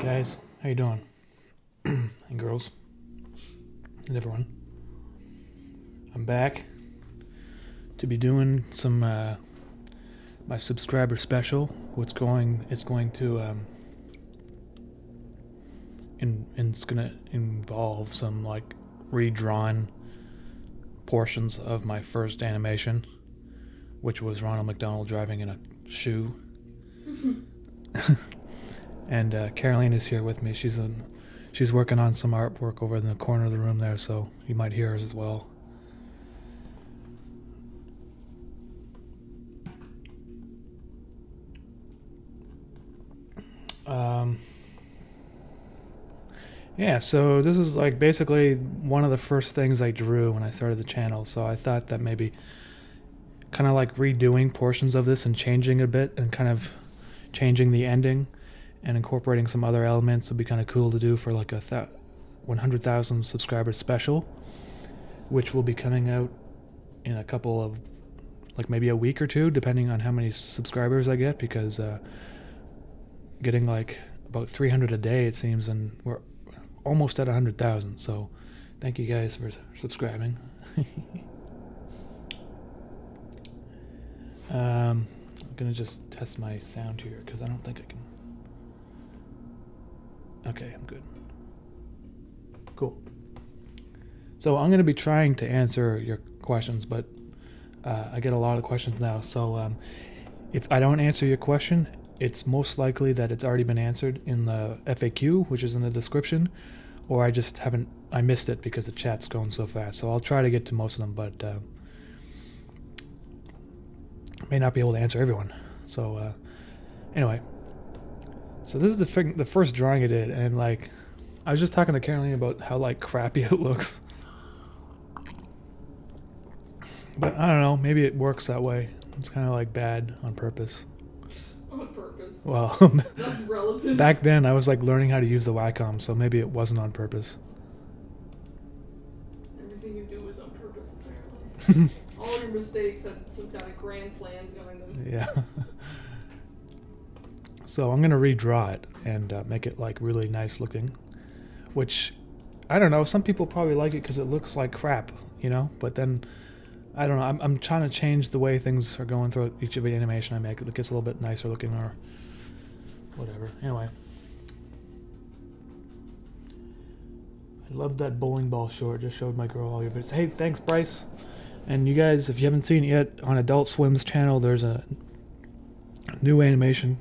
Guys, how you doing? And girls and everyone. I'm back to be doing some my subscriber special. It's going to it's gonna involve some like redrawn portions of my first animation, which was Ronald McDonald driving in a shoe. And Caroline is here with me. She's working on some artwork over in the corner of the room there, so you might hear her as well. Yeah, so this is like basically one of the first things I drew when I started the channel, so I thought that maybe kind of like redoing portions of this and changing a bit and kind of changing the ending and incorporating some other elements would be kind of cool to do for like a 100,000 subscribers special, which will be coming out in a couple of, like maybe a week or two, depending on how many subscribers I get, because getting like about 300 a day it seems, and we're almost at 100,000, so thank you guys for subscribing. I'm gonna just test my sound here because I don't think I can. Okay, I'm good. Cool. So I'm going to be trying to answer your questions, but I get a lot of questions now. So if I don't answer your question, it's most likely that it's already been answered in the FAQ, which is in the description, or I missed it because the chat's going so fast. So I'll try to get to most of them, but may not be able to answer everyone. So anyway. So this is the first drawing I did, and like I was just talking to Caroline about how like crappy it looks. But I don't know, maybe it works that way. It's kind of like bad on purpose. On purpose? Well, that's relative. Back then I was like learning how to use the Wacom, so maybe it wasn't on purpose. Everything you do is on purpose, apparently. All your mistakes have some kind of grand plan behind them. Yeah. So I'm going to redraw it and make it like really nice looking, which, I don't know, some people probably like it because it looks like crap, you know, but then, I don't know, I'm trying to change the way things are going through each of the animation I make. It gets a little bit nicer looking or whatever. Anyway. I love that bowling ball short. Just showed my girl all your bits. Hey, thanks, Bryce. And you guys, if you haven't seen it yet, on Adult Swim's channel, there's a new animation.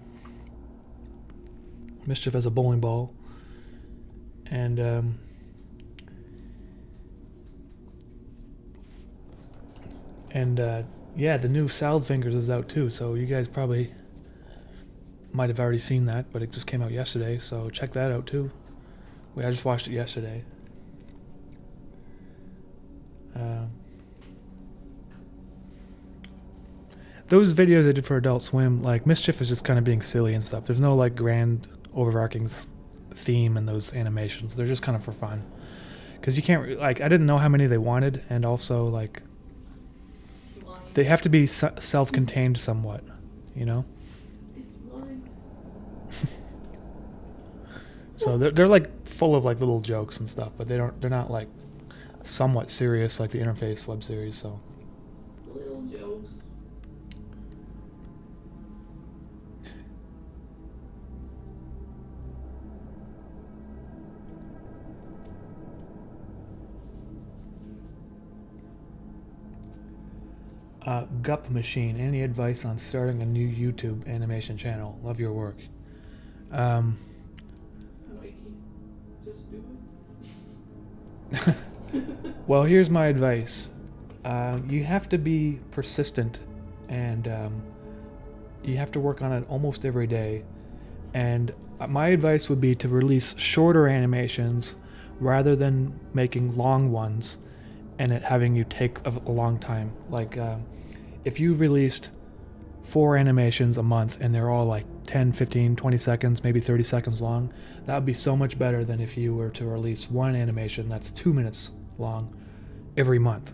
Mischief as a bowling ball, and yeah, the new Salad Fingers is out too, so you guys probably might have already seen that, but it just came out yesterday, so check that out too. I just watched it yesterday. Those videos I did for Adult Swim, like Mischief is just kind of being silly and stuff. There's no like grand overarching theme in those animations. They're just kind of for fun, because you can't like, I didn't know how many they wanted, and also like they have to be self-contained somewhat, you know. It's mine. So they're like full of like little jokes and stuff, but they're not like somewhat serious like the Interface web series. So little jokes. Gup Machine, any advice on starting a new YouTube animation channel? Love your work. Mikey, just do it. Well, here's my advice. You have to be persistent, and you have to work on it almost every day. And my advice would be to release shorter animations rather than making long ones and it having you take a long time. Like if you released 4 animations a month and they're all like 10, 15, 20 seconds, maybe 30 seconds long, that would be so much better than if you were to release one animation that's 2 minutes long every month.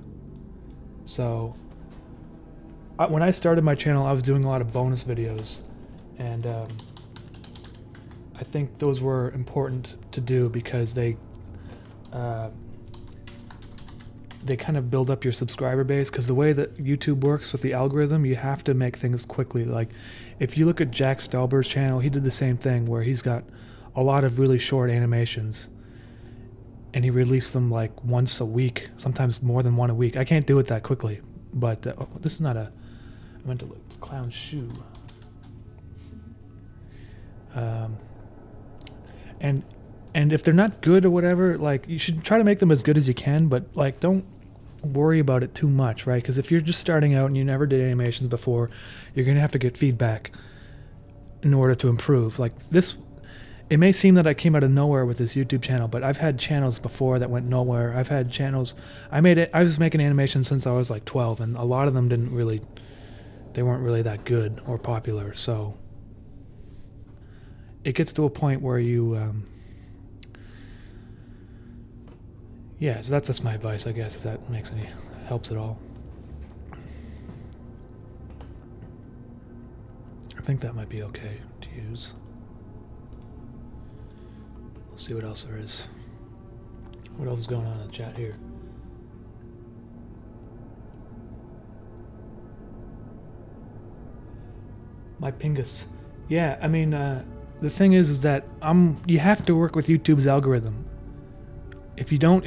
So when I started my channel, I was doing a lot of bonus videos, and I think those were important to do because they kind of build up your subscriber base, because the way that YouTube works with the algorithm, you have to make things quickly. Like if you look at Jack Stauber's channel, he did the same thing where he's got a lot of really short animations and he released them like once a week, sometimes more than one a week. I can't do it that quickly, but oh, this is not a, I meant to look, it's a clown shoe. And if they're not good or whatever, like you should try to make them as good as you can, but like don't worry about it too much, right? Because if you're just starting out and you never did animations before, you're gonna have to get feedback in order to improve. Like this, it may seem that I came out of nowhere with this YouTube channel, but I've had channels before that went nowhere. I've had channels, I was making animations since I was like 12, and a lot of them they weren't really that good or popular. So it gets to a point where you yeah, so that's just my advice, I guess, if that makes any helps at all. I think that might be okay to use. We'll see what else there is. What else is going on in the chat here? My pingus. Yeah, I mean, the thing is that you have to work with YouTube's algorithm. If you don't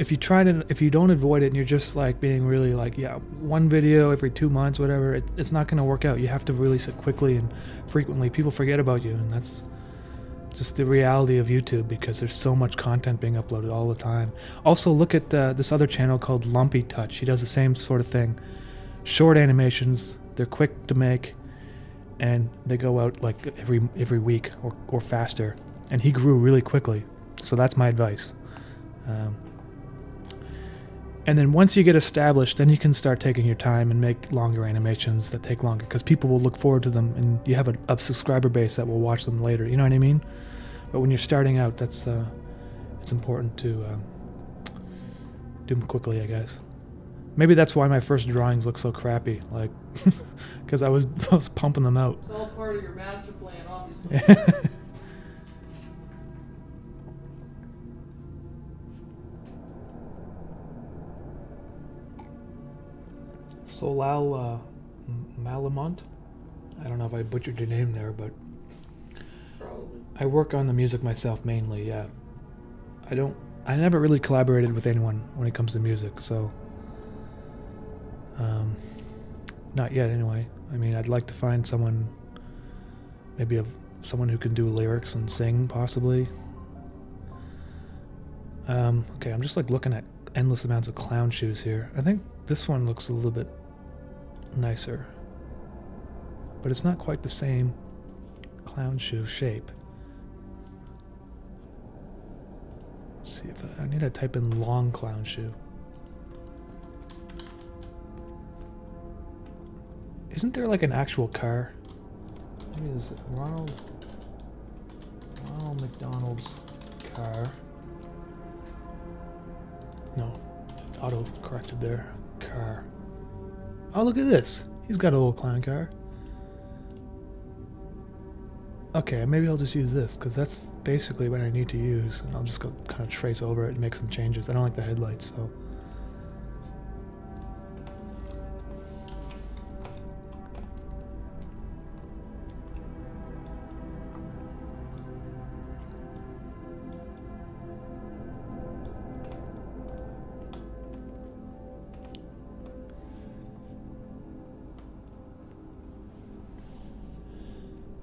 avoid it and you're just like being really like, yeah, one video every 2 months, whatever, it's not going to work out. You have to release it quickly and frequently. People forget about you, and that's just the reality of YouTube because there's so much content being uploaded all the time. Also, look at this other channel called Lumpy Touch. He does the same sort of thing. Short animations, they're quick to make, and they go out like every week or faster. And he grew really quickly, so that's my advice. And then once you get established, then you can start taking your time and make longer animations that take longer, because people will look forward to them, and you have a subscriber base that will watch them later. You know what I mean? But when you're starting out, that's it's important to do them quickly, I guess. Maybe that's why my first drawings look so crappy, like because I was pumping them out. It's all part of your master plan, obviously. Solal Malamont. I don't know if I butchered your name there, but Probably. I work on the music myself mainly. Yeah, I never really collaborated with anyone when it comes to music, so not yet anyway. I mean, I'd like to find someone, maybe someone who can do lyrics and sing, possibly. Okay, I'm just like looking at endless amounts of clown shoes here. I think this one looks a little bit nicer, but it's not quite the same clown shoe shape. Let's see if I need to type in long clown shoe. Isn't there like an actual car? Maybe is it Ronald McDonald's car? No, auto corrected there. Car. Oh, look at this. He's got a little clown car. Okay, maybe I'll just use this, because that's basically what I need to use, and I'll just go kind of trace over it and make some changes. I don't like the headlights, so.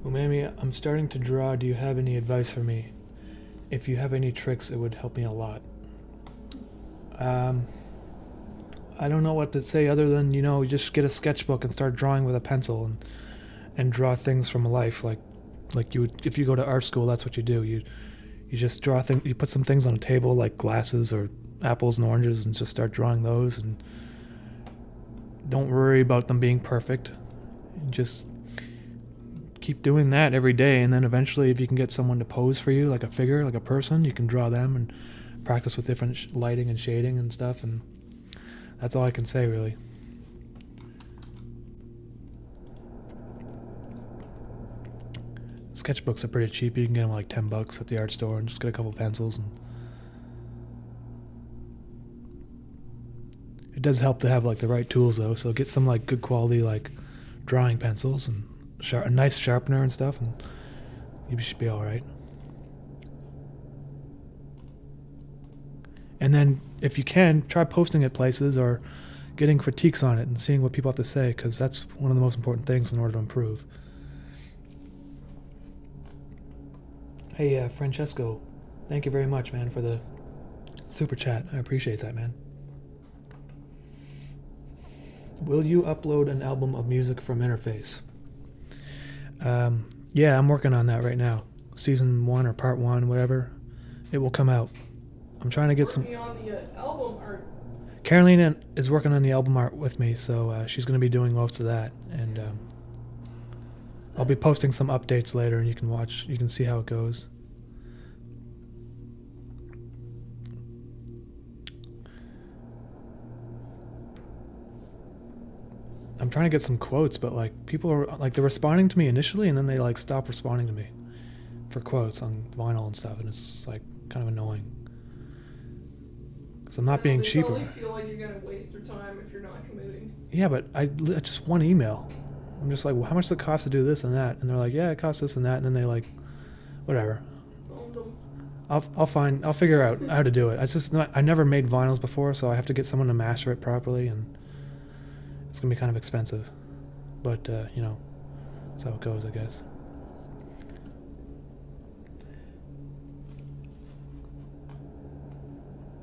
Umami, I'm starting to draw. Do you have any advice for me? If you have any tricks, it would help me a lot. I don't know what to say other than, you know, just get a sketchbook and start drawing with a pencil and draw things from life. Like you would, if you go to art school, that's what you do. You just draw things. You put some things on a table like glasses or apples and oranges and just start drawing those, and don't worry about them being perfect. Just keep doing that every day, and then eventually if you can get someone to pose for you, like a figure, like a person, you can draw them and practice with different lighting and shading and stuff, and that's all I can say, really. Sketchbooks are pretty cheap. You can get them like $10 at the art store and just get a couple pencils. And it does help to have like the right tools though. So get some like good quality like drawing pencils and a nice sharpener and stuff, and you should be all right. And then if you can, try posting it places or getting critiques on it and seeing what people have to say, because that's one of the most important things in order to improve. Hey, Francesco, thank you very much, man, for the super chat. I appreciate that, man. Will you upload an album of music from Interface? Yeah, I'm working on that right now. Season 1 or part 1, whatever. It will come out. I'm trying to get some... Working on the album art. Caroline is working on the album art with me, so she's going to be doing most of that. And I'll be posting some updates later, and you can see how it goes. I'm trying to get some quotes, but like people are like, they're responding to me initially, and then they like stop responding to me for quotes on vinyl and stuff, and it's like kind of annoying. Because I'm not being cheaper. They probably feel like you're gonna waste their time if you're not committing. Yeah, but I just one email. I'm just like, well, how much does it cost to do this and that? And they're like, yeah, it costs this and that, and then they like, whatever. I'll figure out how to do it. I never made vinyls before, so I have to get someone to master it properly, and it's gonna be kind of expensive, but you know, that's how it goes, I guess.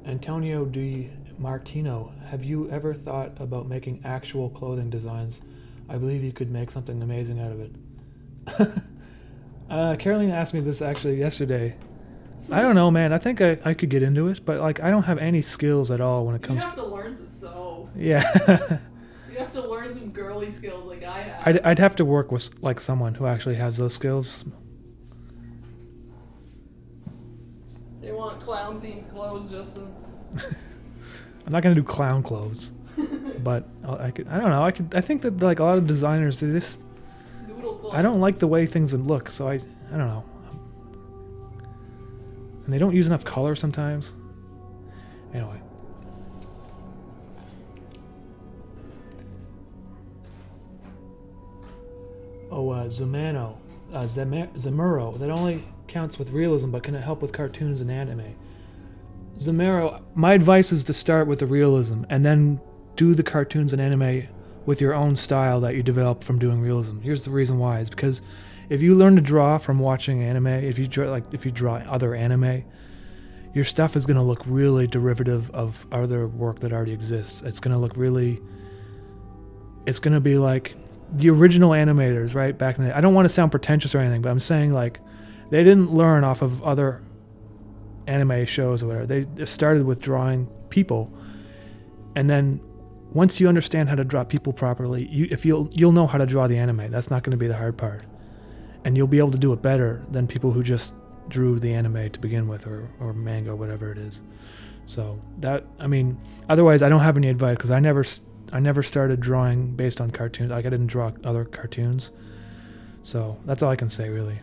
Antonio Di Martino, have you ever thought about making actual clothing designs? I believe you could make something amazing out of it. Caroline asked me this actually yesterday. I don't know, man. I think I could get into it, but like I don't have any skills at all when it comes to... You have to learn to sew. Yeah. You have to learn some girly skills like I have. I'd have to work with like someone who actually has those skills. They want clown themed clothes, Justin. I'm not gonna do clown clothes, but I don't know. I think that like a lot of designers, they just... Noodle clothes. I don't like the way things would look, so I don't know. And they don't use enough color sometimes. Anyway. Oh, Zamuro. That only counts with realism, but can it help with cartoons and anime? Zamuro, my advice is to start with the realism, and then do the cartoons and anime with your own style that you develop from doing realism. Here's the reason why: is because if you learn to draw from watching anime, if you draw other anime, your stuff is going to look really derivative of other work that already exists. It's going to look really... It's going to be like the original animators, right, back in the day. I don't want to sound pretentious or anything, but I'm saying like they didn't learn off of other anime shows or whatever. They started with drawing people, and then once you understand how to draw people properly, you'll know how to draw the anime. That's not going to be the hard part, and you'll be able to do it better than people who just drew the anime to begin with, or manga, or whatever it is. So that, I mean, otherwise I don't have any advice, because I never started drawing based on cartoons. Like I didn't draw other cartoons, so that's all I can say really.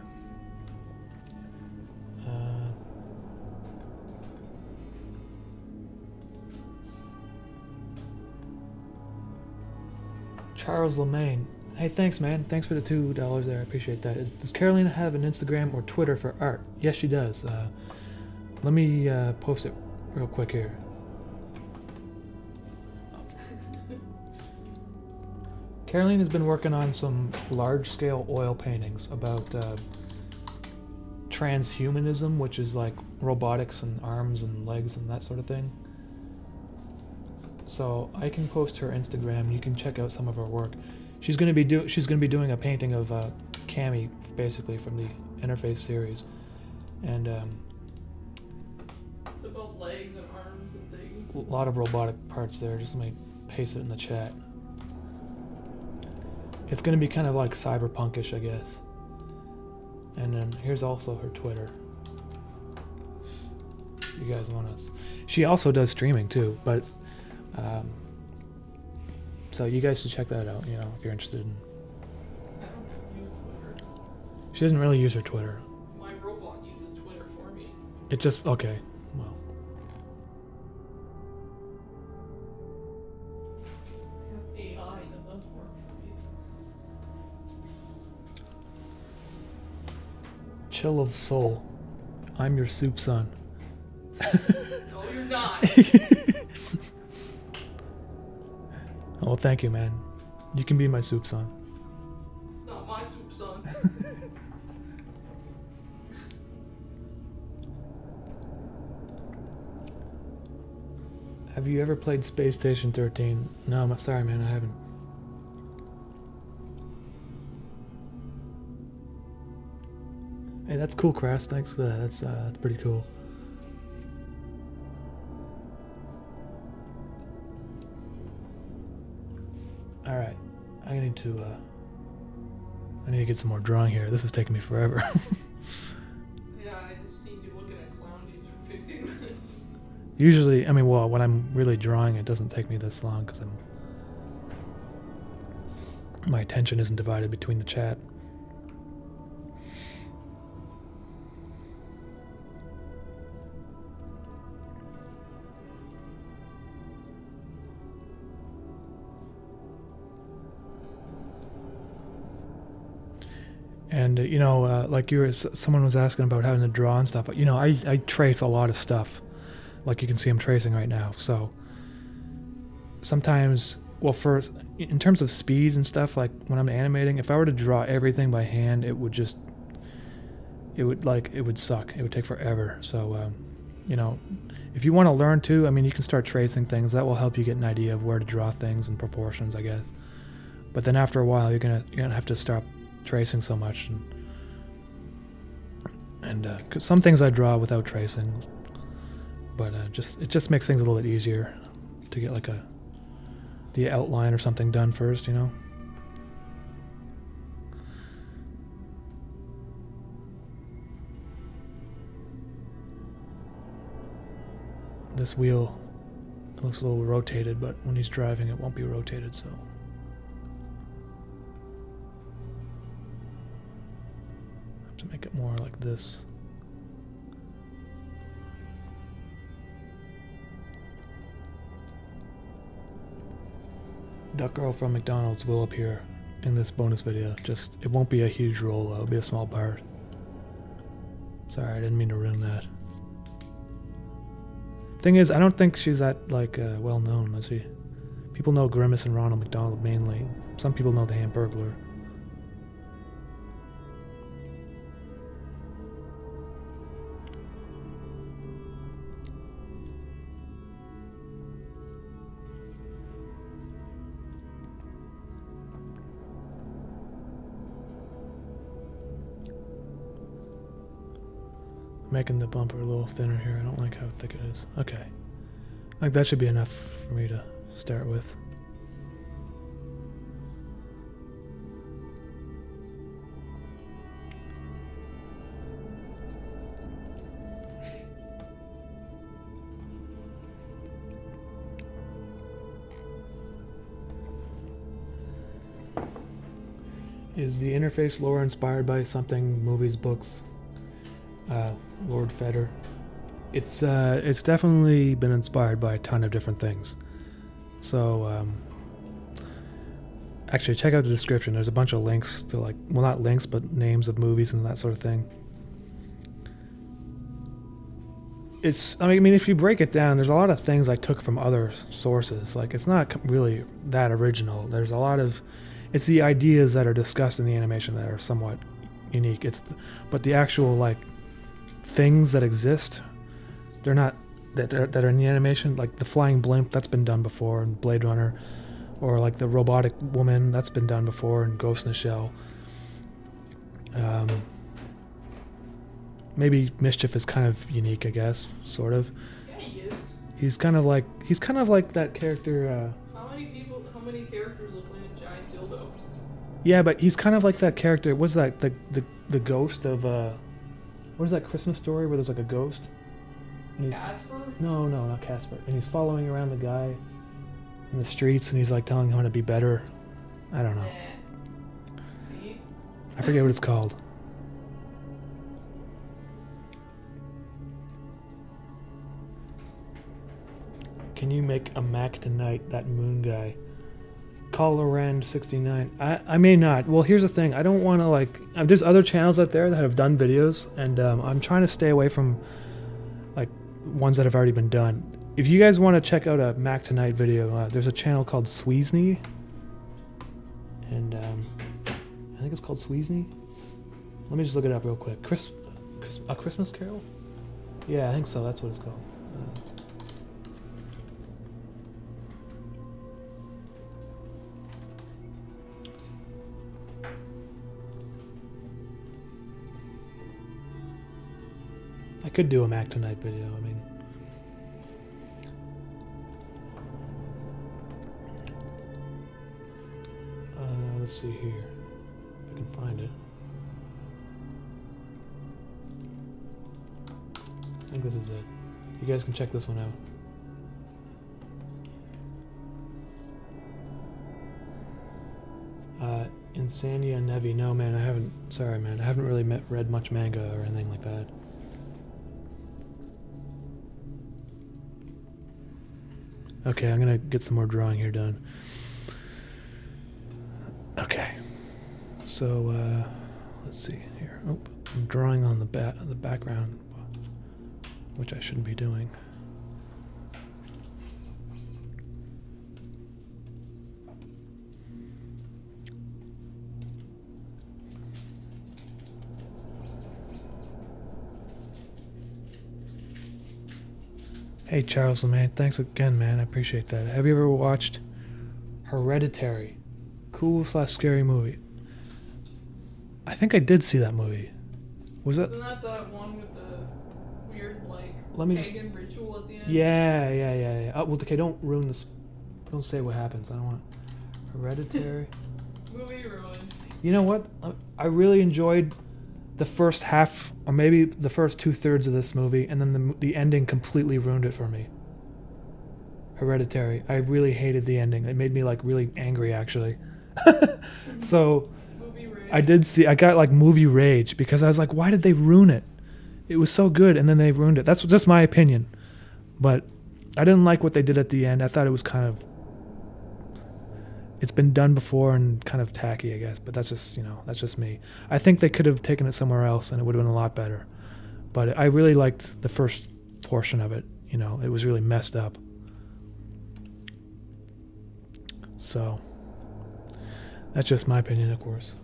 Charles Lemaine. Hey, thanks, man. Thanks for the $2 there. I appreciate that. Does Carolina have an Instagram or Twitter for art? Yes, she does. Let me post it real quick here. Caroline has been working on some large-scale oil paintings about transhumanism, which is like robotics and arms and legs and that sort of thing. So I can post her Instagram. You can check out some of her work. She's going to be doing a painting of Cammy, basically from the Interface series, and it's about legs and arms and things. A lot of robotic parts there. Just let me paste it in the chat. It's going to be kind of like cyberpunkish, I guess. And then here's also her Twitter. You guys want us? She also does streaming too, but. So you guys should check that out, you know, if you're interested in. She doesn't really use her Twitter. My robot uses Twitter for me. It just, okay, well. I have AI that does work for me. Chill of soul. I'm your soup son. No, you're not. Oh, thank you, man. You can be my soup son. It's not my soup son. Have you ever played Space Station 13? No, I'm sorry, man, I haven't. Hey, that's cool, Crass. Thanks for that. That's pretty cool. All right, I need to get some more drawing here. This is taking me forever. Yeah, I just seen you looking at clown sheets for 15 minutes. Usually, I mean, well, when I'm really drawing, it doesn't take me this long because my attention isn't divided between the chat. And you know, like someone was asking about having to draw and stuff. But you know, I trace a lot of stuff. Like you can see, I'm tracing right now. So sometimes, well, first in terms of speed and stuff, like when I'm animating, if I were to draw everything by hand, it would suck. It would take forever. So you know, if you want to learn to, I mean, you can start tracing things. That will help you get an idea of where to draw things and proportions, I guess. But then after a while, you're gonna have to stop tracing so much, and 'cause some things I draw without tracing, but it just makes things a little bit easier to get like the outline or something done first, you know. This wheel looks a little rotated, but when he's driving it won't be rotated, so to make it more like this. Duck Girl from McDonald's will appear in this bonus video. Just, it won't be a huge role, it'll be a small part. Sorry, I didn't mean to ruin that. Thing is, I don't think she's that, like, well known, is she? People know Grimace and Ronald McDonald mainly. Some people know the Hamburglar. Making the bumper a little thinner here. I don't like how thick it is. Okay. Like that should be enough for me to start with. Is the interface lore inspired by something, movies, books? Lord Feder. It's definitely been inspired by a ton of different things. So actually check out the description. There's a bunch of links to, like, well, not links, but names of movies and that sort of thing. I mean, if you break it down, there's a lot of things I took from other sources. Like, it's not really that original. There's a lot of, it's the ideas that are discussed in the animation that are somewhat unique. But the actual, like, things that exist, they're not that are in the animation, like the flying blimp, that's been done before in Blade Runner, or like the robotic woman, that's been done before in Ghost in the Shell. Maybe Mischief is kind of unique, I guess, sort of. Yeah, he is. He's kind of like that character. How many characters look like a giant dildo? Yeah, but he's kind of like that character. What's that? The ghost of what is that Christmas Story where there's like a ghost? And Casper? No, not Casper. And he's following around the guy in the streets, and he's like telling him how to be better. I don't know. See? I forget what it's called. Can you make a Mac tonight? That moon guy. Call Loren 69. I may not. Well, here's the thing. I don't want to like. There's other channels out there that have done videos, and I'm trying to stay away from like ones that have already been done. If you guys want to check out a Mac Tonight video, there's a channel called Sweezney, and I think it's called Sweezney. Let me just look it up real quick. A Christmas Carol? Yeah, I think so. That's what it's called. I could do a Mac Tonight video. I mean, let's see here if I can find it. I think this is it. You guys can check this one out. Insania Nevi. No, man, I haven't. Sorry, man. I haven't really read much manga or anything like that. Okay, I'm gonna get some more drawing here done. Okay, so let's see here. Oh, I'm drawing on the background, which I shouldn't be doing. Hey Charles, man, thanks again, man. I appreciate that. Have you ever watched Hereditary? Cool/scary movie. I think I did see that movie. Was that? Isn't that one with the weird like pagan ritual at the end? Yeah. Oh, well, okay, don't ruin this. Don't say what happens. I don't want. Hereditary. Movie ruined. You know what? I really enjoyed the first half, or maybe the first 2/3 of this movie, and then the ending completely ruined it for me. Hereditary. I really hated the ending. It made me like really angry, actually. So I got like movie rage because I was like, why did they ruin it? It was so good, and then they ruined it. That's just my opinion. But I didn't like what they did at the end. I thought it was kind of, it's been done before and kind of tacky, I guess, but that's just, that's just me. I think they could have taken it somewhere else and it would have been a lot better. But I really liked the first portion of it. It was really messed up. So, that's just my opinion, of course.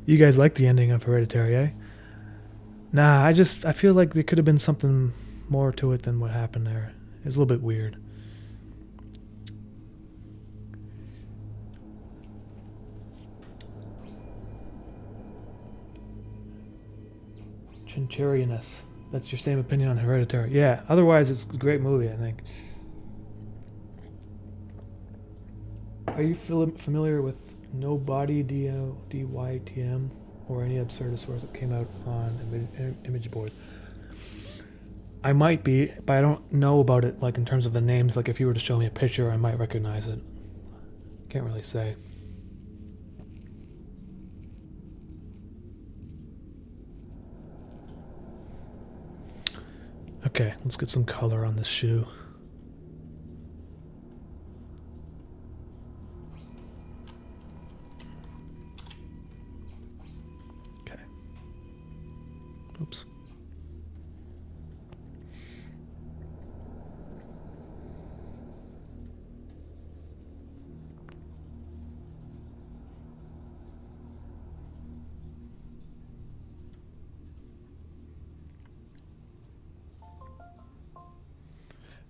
You guys like the ending of Hereditary, eh? Nah, I feel like there could have been something more to it than what happened there. It's a little bit weird. Chincharianus. That's your same opinion on Hereditary. Yeah, otherwise it's a great movie, I think. Are you familiar with Nobody DYTM or any absurdosaurs that came out on image boards? I might be, but I don't know about it like in terms of the names. Like if you were to show me a picture, I might recognize it. Can't really say. Okay, let's get some color on this shoe. Okay. Oops.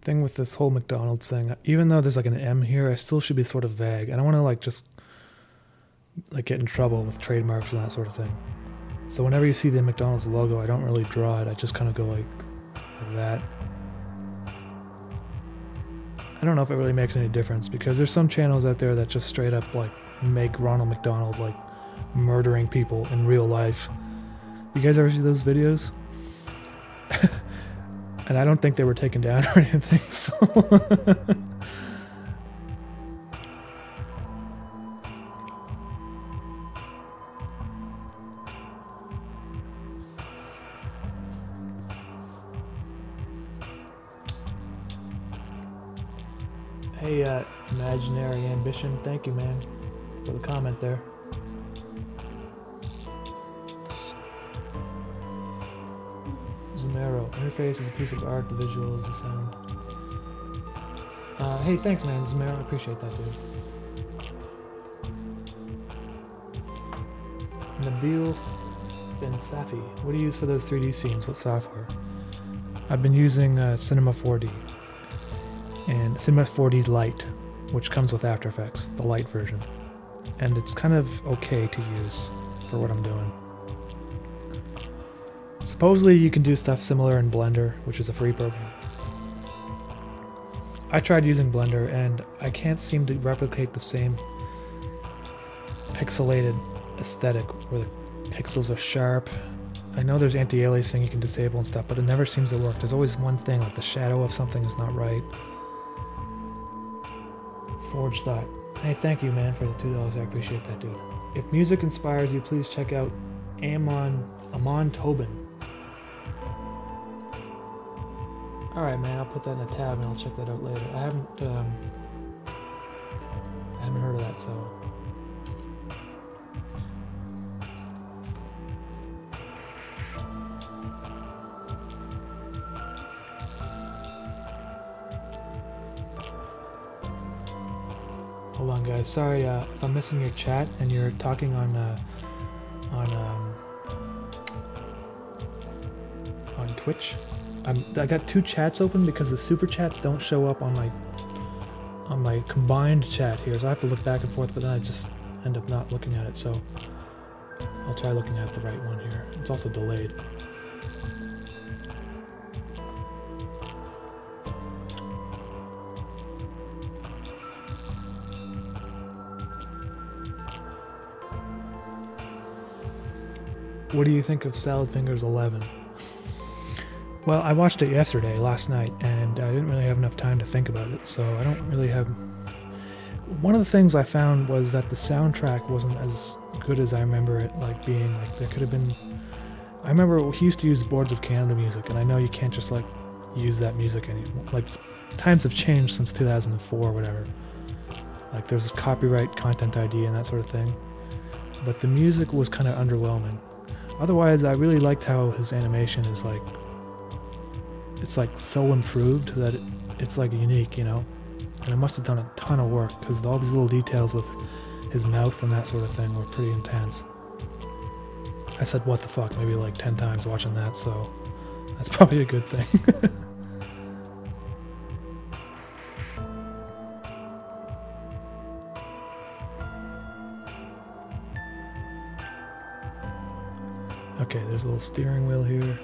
Thing with this whole McDonald's thing, even though there's like an M here, I still should be sort of vague. I don't want to like just like get in trouble with trademarks and that sort of thing. So whenever you see the McDonald's logo, I don't really draw it. I just kind of go like that. I don't know if it really makes any difference because there's some channels out there that just straight up like make Ronald McDonald like murdering people in real life. You guys ever see those videos? And I don't think they were taken down or anything, so... Hey, Imaginary Ambition, thank you, man, for the comment there. Zumero, interface is a piece of art, the visual is the sound. Hey, thanks, man, Zumero, I appreciate that, dude. Nabil Ben Safi, what do you use for those 3D scenes? What software? I've been using Cinema 4D and Cinema 4D Lite, which comes with After Effects, the Lite version. And it's kind of okay to use for what I'm doing. Supposedly you can do stuff similar in Blender, which is a free program. I tried using Blender and I can't seem to replicate the same pixelated aesthetic where the pixels are sharp. I know there's anti-aliasing you can disable and stuff, but it never seems to work. There's always one thing, like the shadow of something is not right. Forge Thought. Hey, thank you, man, for the $2. I appreciate that, dude. If music inspires you, please check out Amon Tobin. Alright, man, I'll put that in a tab and I'll check that out later. I haven't heard of that, so... Hold on, guys. Sorry if I'm missing your chat and you're talking on Twitch. I got 2 chats open because the super chats don't show up on my combined chat here, so I have to look back and forth. But then I just end up not looking at it. So I'll try looking at the right one here. It's also delayed. What do you think of Salad Fingers 11? Well, I watched it last night, and I didn't really have enough time to think about it, so I don't really have... One of the things I found was that the soundtrack wasn't as good as I remember it being. Like, there could have been... I remember he used to use Boards of Canada music, and I know you can't just, use that music anymore. Like, times have changed since 2004 or whatever. Like, there's copyright, content ID, and that sort of thing. But the music was kind of underwhelming. Otherwise, I really liked how his animation is it's so improved that it's unique, you know? And it must have done a ton of work because all these little details with his mouth and that sort of thing were pretty intense. I said what the fuck maybe 10 times watching that, so that's probably a good thing. Okay, there's a little steering wheel here.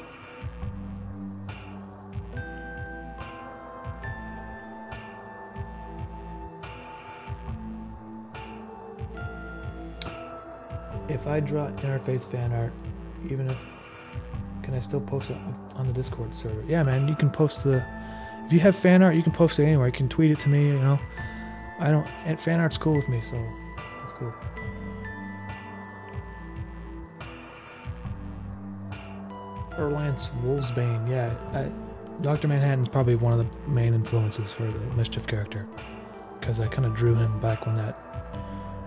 If I draw interface fan art, can I still post it on the Discord server? Yeah, man, you can post if you have fan art, you can post it anywhere. You can tweet it to me, you know. And fan art's cool with me, so that's cool. Erlance Wolfsbane, yeah. Dr. Manhattan's probably one of the main influences for the Mischief character, because I kind of drew him back when that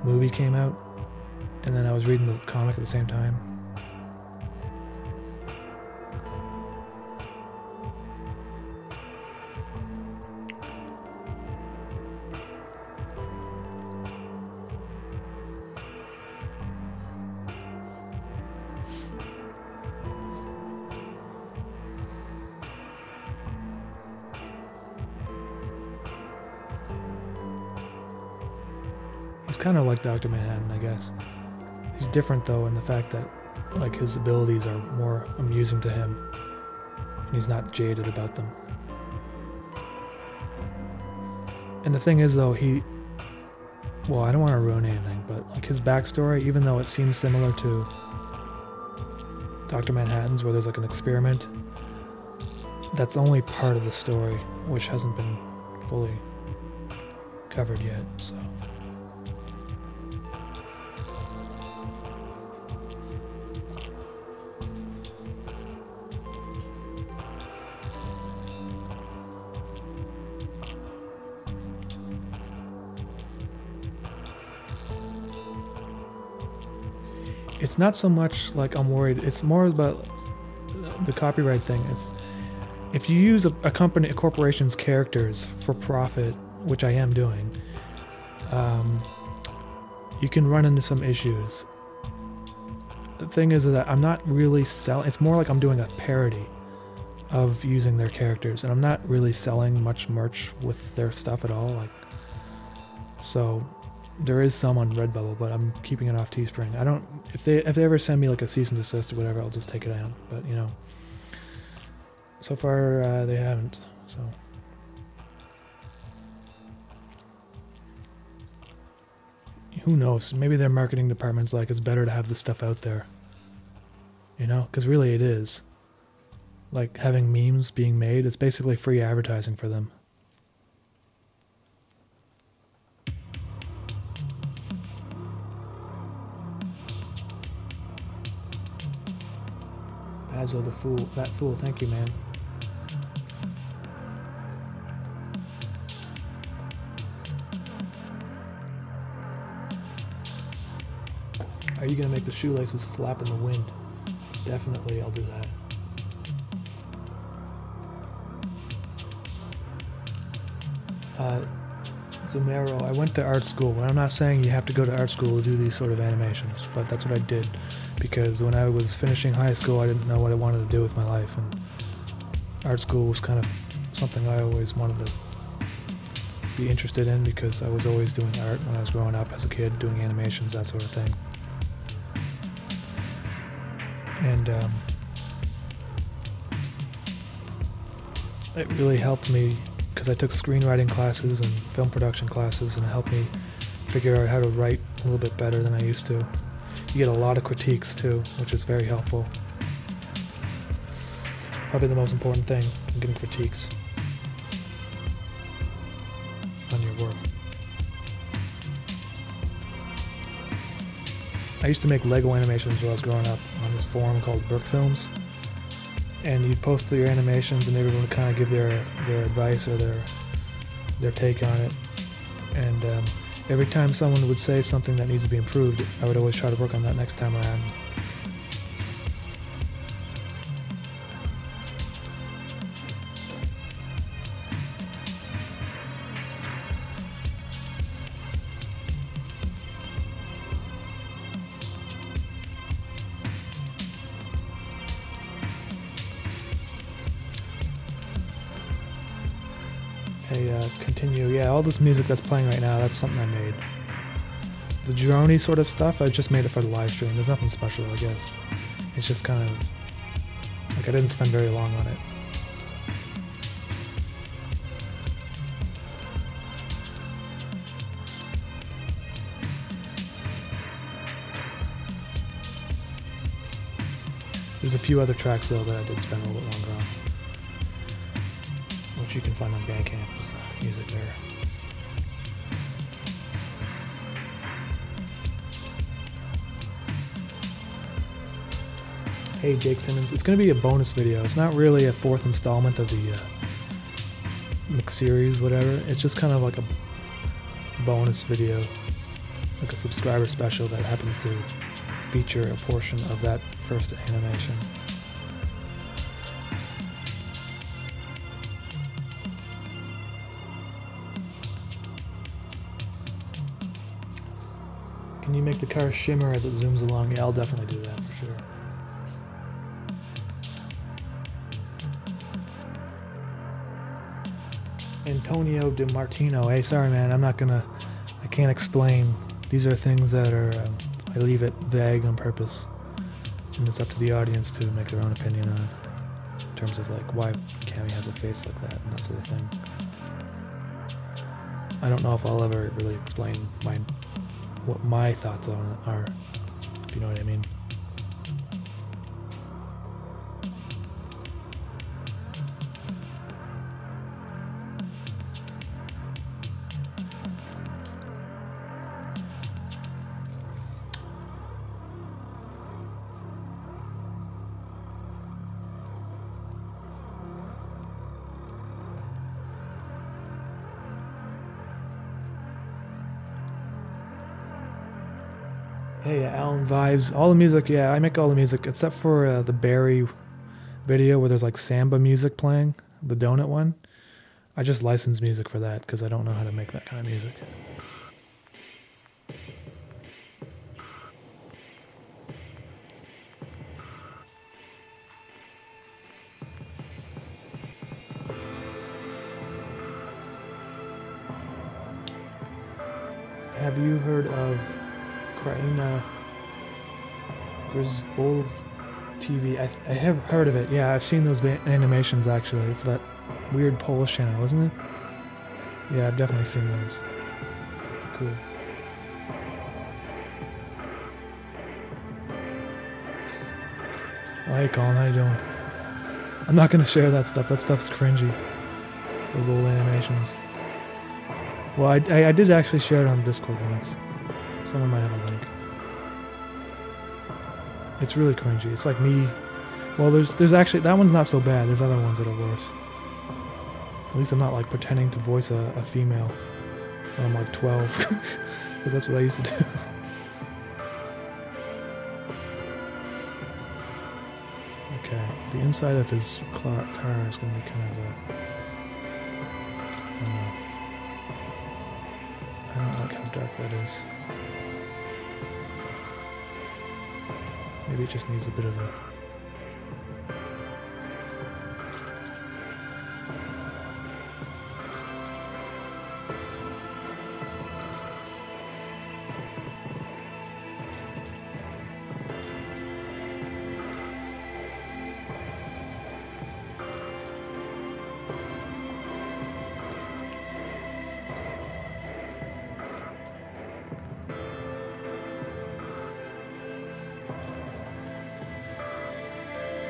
movie came out, and then I was reading the comic at the same time. He's kind of like Dr. Manhattan, I guess. He's different, though, in the fact that, his abilities are more amusing to him, and he's not jaded about them. And the thing is, though, well, I don't want to ruin anything, but, his backstory, even though it seems similar to Dr. Manhattan's, where there's, an experiment, that's only part of the story, which hasn't been fully covered yet, so... it's not so much like I'm worried. It's more about the copyright thing. It's if you use a corporation's characters for profit, which I am doing, you can run into some issues. The thing is that I'm not really selling. It's more like I'm doing a parody of using their characters, and I'm not really selling much merch with their stuff at all. Like, so there is some on Redbubble, but I'm keeping it off Teespring. I don't. If they ever send me like a cease and desist or whatever, I'll just take it out. But you know, so far they haven't. So. Who knows? Maybe their marketing department's like, it's better to have this stuff out there. You know? Because really it is. Like, having memes being made, it's basically free advertising for them. Basil the Fool. That fool, thank you, man. Are you going to make the shoelaces flap in the wind? Definitely, I'll do that. Zomero, I went to art school. And I'm not saying you have to go to art school to do these sort of animations, but that's what I did. Because when I was finishing high school, I didn't know what I wanted to do with my life. And art school was kind of something I always wanted to be interested in, because I was always doing art when I was growing up as a kid, doing animations, that sort of thing. And it really helped me because I took screenwriting classes and film production classes, and it helped me figure out how to write a little bit better than I used to. You get a lot of critiques too, which is very helpful. Probably the most important thing, getting critiques on your work. I used to make Lego animations when I was growing up on this forum called Burke Films, and you'd post your animations and everyone would kind of give their advice or their take on it, and every time someone would say something that needs to be improved, I would always try to work on that next time around. Continue. Yeah, all this music that's playing right now, that's something I made. The droney sort of stuff, I just made it for the live stream. There's nothing special, I guess. It's just kind of like I didn't spend very long on it. There's a few other tracks though that I did spend a little bit longer on, which you can find on Bandcamp. Music there. Hey Jake Simmons, it's going to be a bonus video. It's not really a fourth installment of the mix series, whatever. It's just kind of like a bonus video, like a subscriber special that happens to feature a portion of that first animation. Can you make the car shimmer as it zooms along? Yeah, I'll definitely do that for sure. Antonio Di Martino. Hey, sorry man, I can't explain. These are things that are, I leave it vague on purpose. And it's up to the audience to make their own opinion on it. In terms of like why Cammy has a face like that and that sort of thing. I don't know if I'll ever really explain what my thoughts on it are, if you know what I mean. Hey, Alan Vibes. All the music, yeah, I make all the music except for the Barry video where there's like samba music playing, the donut one. I just license music for that because I don't know how to make that kind of music. Have you heard of Kraina Grisbold TV? I have heard of it. Yeah, I've seen those animations actually. It's that weird Polish channel, isn't it? Yeah, I've definitely seen those. Cool. Oh, hey Colin, how you doing? I'm not gonna share that stuff. That stuff's cringy. Those little animations. Well, I did actually share it on Discord once. Someone might have a link. It's really cringy. It's like me. Well, there's actually, that one's not so bad. There's other ones that are worse. At least I'm not like pretending to voice a female when I'm like 12. Because that's what I used to do. Okay, the inside of his car is going to be kind of a... I don't know. I don't like how dark that is. Maybe it just needs a bit of a...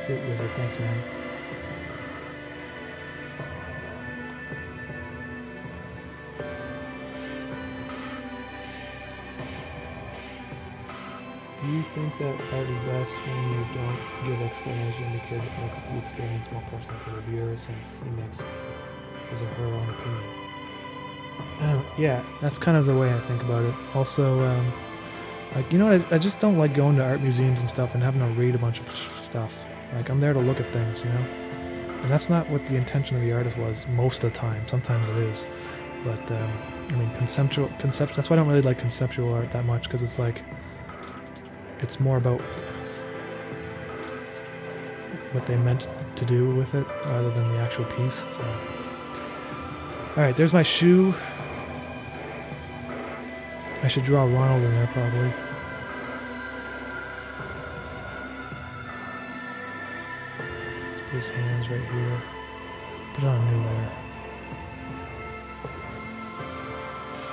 Wizard, thanks, man. Do you think that art is best when you don't give explanation because it makes the experience more personal for the viewer since he makes his or her own opinion? Yeah, that's kind of the way I think about it. Also, like, you know what, I just don't like going to art museums and stuff and having to read a bunch of stuff. Like, I'm there to look at things, you know? And that's not what the intention of the artist was most of the time. Sometimes it is. But, I mean, conceptual, that's why I don't really like conceptual art that much, because it's like, it's more about what they meant to do with it, rather than the actual piece, so. Alright, there's my shoe. I should draw Ronald in there, probably. His hands right here. Put on a new layer.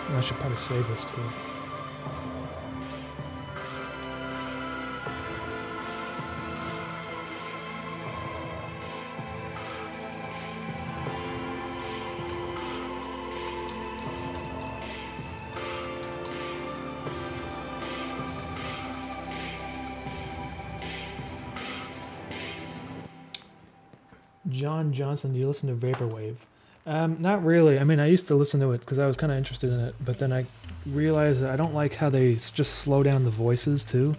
And I should probably save this too. John Johnson, do you listen to Vaporwave? Not really. I mean, I used to listen to it because I was kind of interested in it, but then I realized that I don't like how they just slow down the voices too.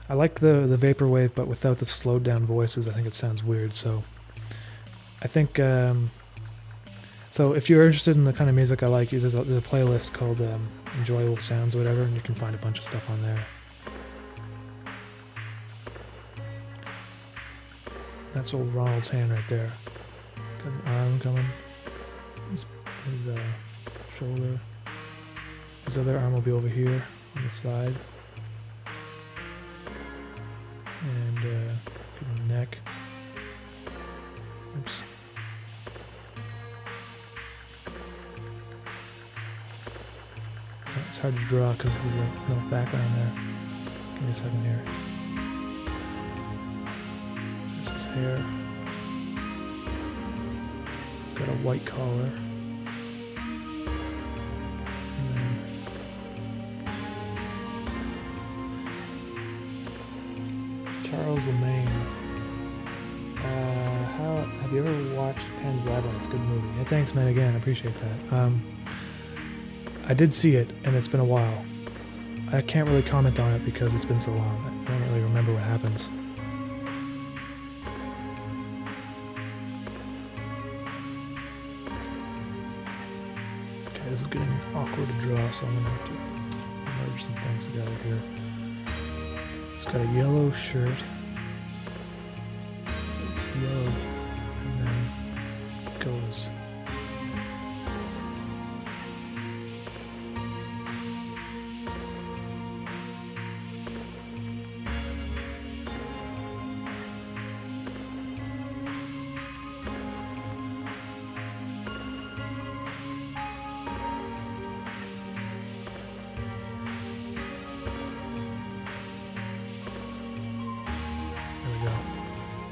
I like the Vaporwave, but without the slowed down voices. I think it sounds weird, so I think, so if you're interested in the kind of music I like, there's a playlist called Enjoyable Sounds or whatever, and you can find a bunch of stuff on there. That's old Ronald's hand right there. Got an arm coming. His shoulder. His other arm will be over here on the side. And give him a neck. Oops. It's hard to draw because there's no background there. Give me a second here. His hair. He's got a white collar. And then Charles Lemaine. Have you ever watched Pan's Labyrinth? It's a good movie. Yeah, thanks, man. Again, I appreciate that. I did see it, and it's been a while. I can't really comment on it because it's been so long. I don't really remember what happens. Okay, this is getting awkward to draw, so I'm gonna have to merge some things together here. It's got a yellow shirt. It's yellow, and then it goes.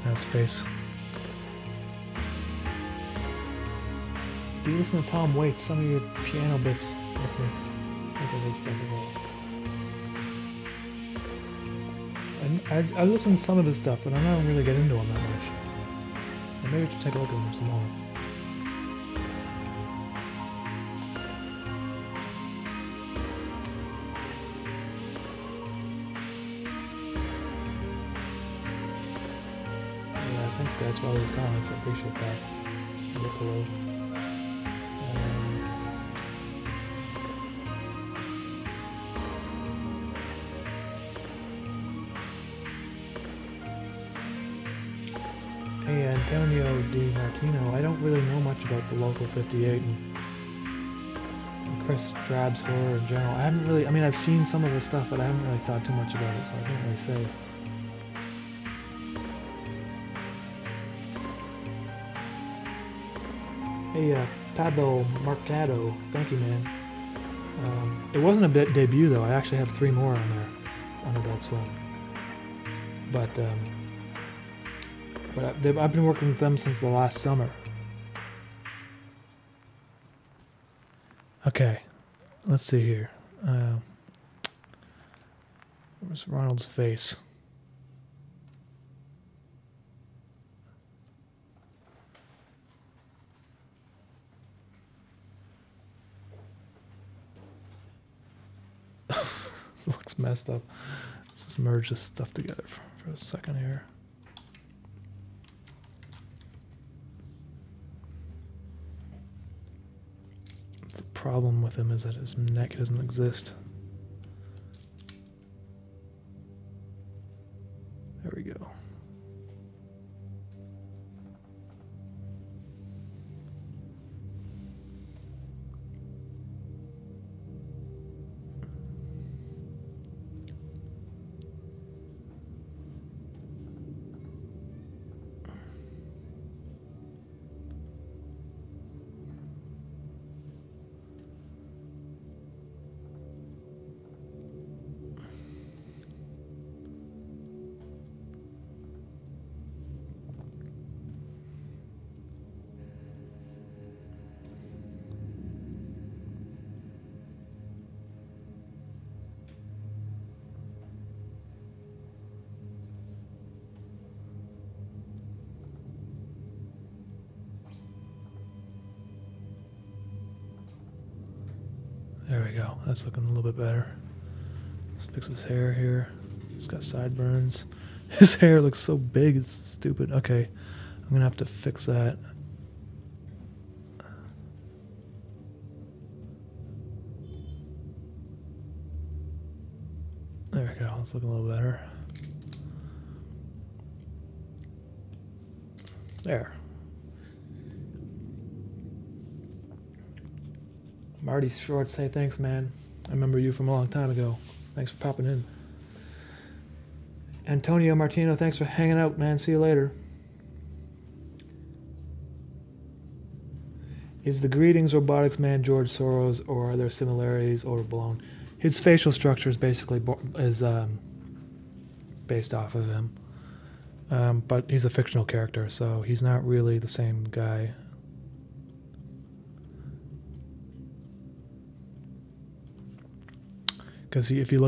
His face. Do you listen to Tom Waits? Some of your piano bits like this. Look at this stuff as well. And I listen to some of his stuff, but I don't really get into him that much. And maybe I should take a look at him some more. Thanks guys for all these comments, I appreciate that. Hello. Hey Antonio Di Martino, I don't really know much about the local 58 and Chris Drab's horror in general. I haven't really, I mean I've seen some of the stuff, but I haven't really thought too much about it, so I can't really say. Hey, Pablo Marcado, thank you, man. It wasn't a debut, though. I actually have 3 more on there on Adult Swim. But I've been working with them since the last summer. Okay, let's see here. Where's Ronald's face? Looks messed up. Let's just merge this stuff together for a second here. The problem with him is that his neck doesn't exist. There we go. There we go. That's looking a little bit better. Let's fix his hair here. He's got sideburns. His hair looks so big, it's stupid. Okay, I'm gonna have to fix that. There we go. It's looking a little better. There. Marty Shorts, hey, thanks, man. I remember you from a long time ago. Thanks for popping in. Antonio Martino, thanks for hanging out, man. See you later. Is the Greetings Robotics man George Soros, or are there similarities overblown? His facial structure is basically based off of him. But he's a fictional character, so he's not really the same guy. Because if you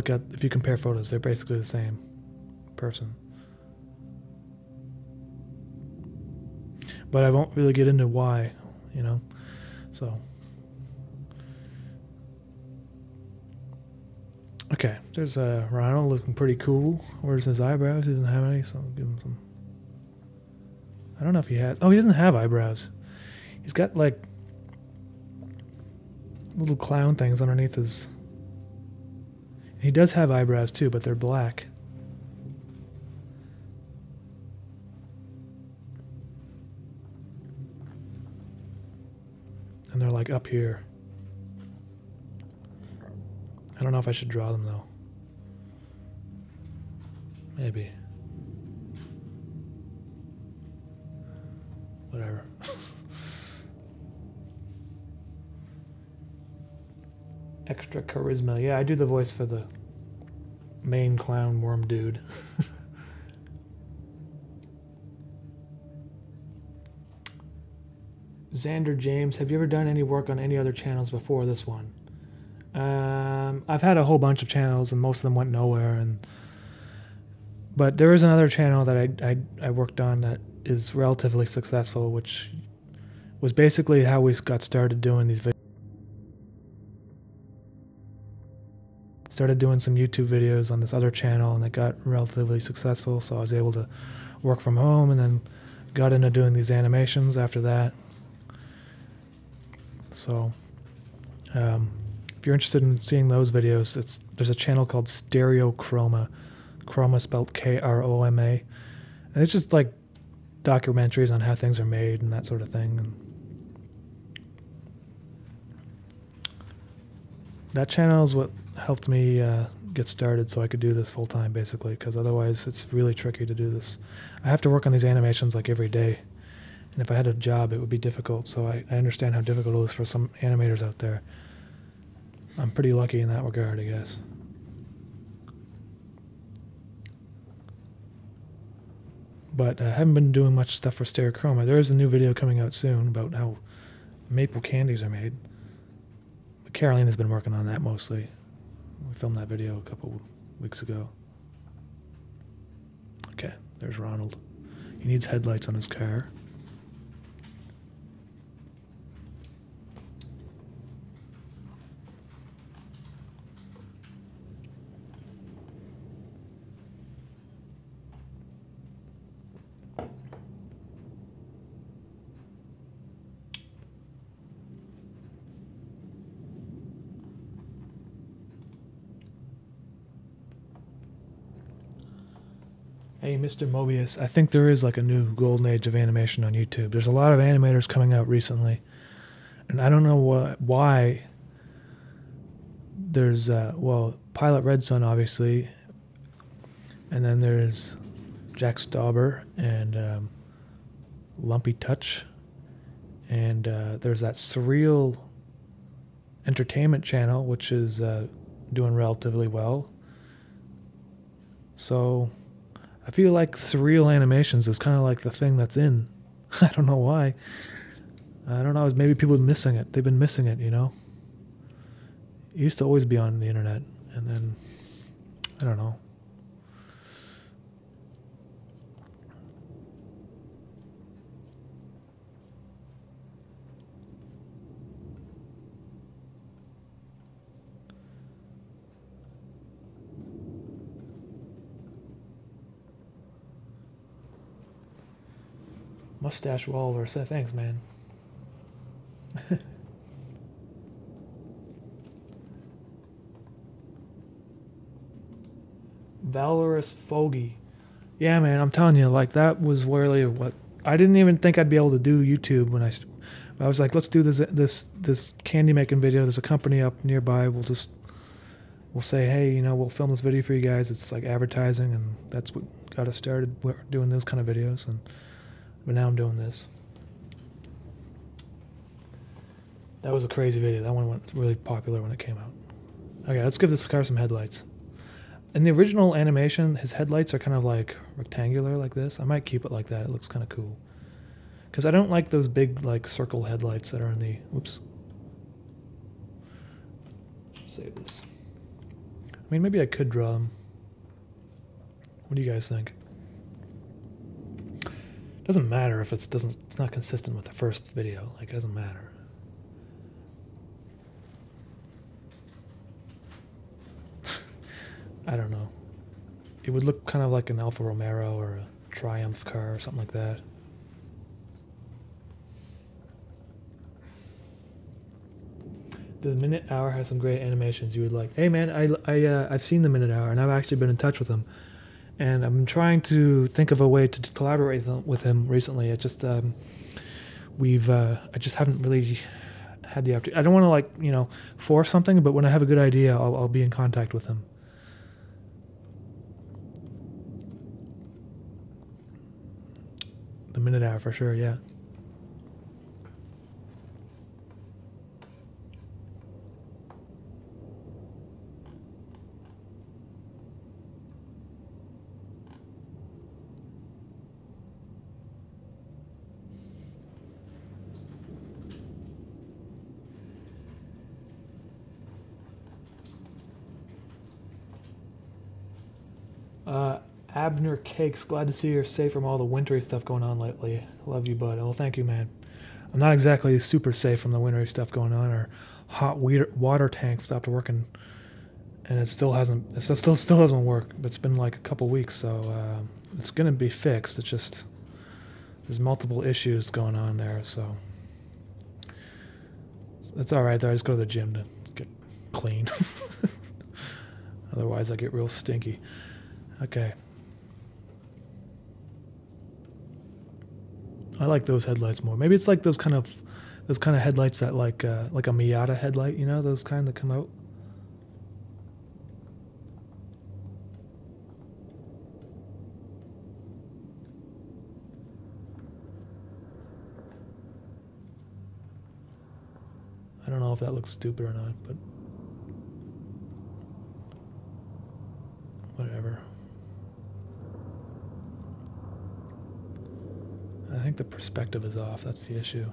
compare photos, they're basically the same person. But I won't really get into why, you know. So Okay, there's Ronald looking pretty cool. Where's his eyebrows? He doesn't have any, so I'll give him some. I don't know if he has. Oh, he doesn't have eyebrows. He's got like little clown things underneath his. He does have eyebrows too, but they're black. And they're like up here. I don't know if I should draw them though. Maybe. Whatever. Extra charisma. Yeah, I do the voice for the main clown worm dude. Xander James, have you ever done any work on any other channels before this one? I've had a whole bunch of channels and most of them went nowhere, but there is another channel that I worked on that is relatively successful, which was basically how we got started doing these videos. Started doing some YouTube videos on this other channel and it got relatively successful, so I was able to work from home and then got into doing these animations after that. So if you're interested in seeing those videos, there's a channel called Stereo Chroma, Chroma spelled Kroma, and it's just like documentaries on how things are made and that sort of thing. And that channel is what helped me get started so I could do this full time, basically, because otherwise it's really tricky to do this. I have to work on these animations like every day, and if I had a job it would be difficult, so I understand how difficult it is for some animators out there. I'm pretty lucky in that regard, I guess. But I haven't been doing much stuff for Stereochroma. There is a new video coming out soon about how maple candies are made. But Caroline has been working on that mostly. We filmed that video a couple weeks ago. Okay, there's Ronald. He needs headlights on his car. Hey, Mr. Mobius, I think there is like a new golden age of animation on YouTube. There's a lot of animators coming out recently, and I don't know why. There's, well, Pilot Red Sun, obviously, and then there's Jack Stauber and Lumpy Touch, and there's that Surreal Entertainment channel, which is doing relatively well. So I feel like surreal animations is kind of like the thing that's in. I don't know why. I don't know. Maybe people are missing it. They've been missing it, you know? It used to always be on the internet, and then, I don't know. Mustache Walrus, thanks, man. Valorous Fogey. Yeah, man, I'm telling you, like, that was really what... I didn't even think I'd be able to do YouTube when I was like, let's do this candy making video. There's a company up nearby. We'll say, hey, you know, we'll film this video for you guys. It's like advertising, and that's what got us started doing those kind of videos. But now I'm doing this. That was a crazy video. That one went really popular when it came out. Okay, let's give this car some headlights. In the original animation, his headlights are kind of like rectangular like this. I might keep it like that. It looks kind of cool. Because I don't like those big like circle headlights that are in the... Oops. Save this. I mean, maybe I could draw them. What do you guys think? Doesn't matter if it's not consistent with the first video. Like, it doesn't matter. I don't know. It would look kind of like an Alfa Romero or a Triumph car or something like that. The Minute Hour has some great animations you would like. Hey man, I've seen the Minute Hour and I've actually been in touch with him, and I'm trying to think of a way to collaborate with him recently. It just I just haven't really had the opportunity. I don't want to, like, you know, force something, but when I have a good idea, I'll be in contact with him. The Minute Hour for sure, yeah. Abner Cakes, glad to see you're safe from all the wintry stuff going on lately. Love you, bud. Well, thank you, man. I'm not exactly super safe from the wintry stuff going on. Our hot water tank stopped working, and it still hasn't. It still doesn't work. It's been like a couple weeks, so it's gonna be fixed. It's just there's multiple issues going on there, so it's all right though. I just go to the gym to get clean. Otherwise, I get real stinky. Okay. I like those headlights more. Maybe it's like those kind of headlights that like a Miata headlight, you know, those kind that come out. I don't know if that looks stupid or not, but whatever. I think the perspective is off. That's the issue.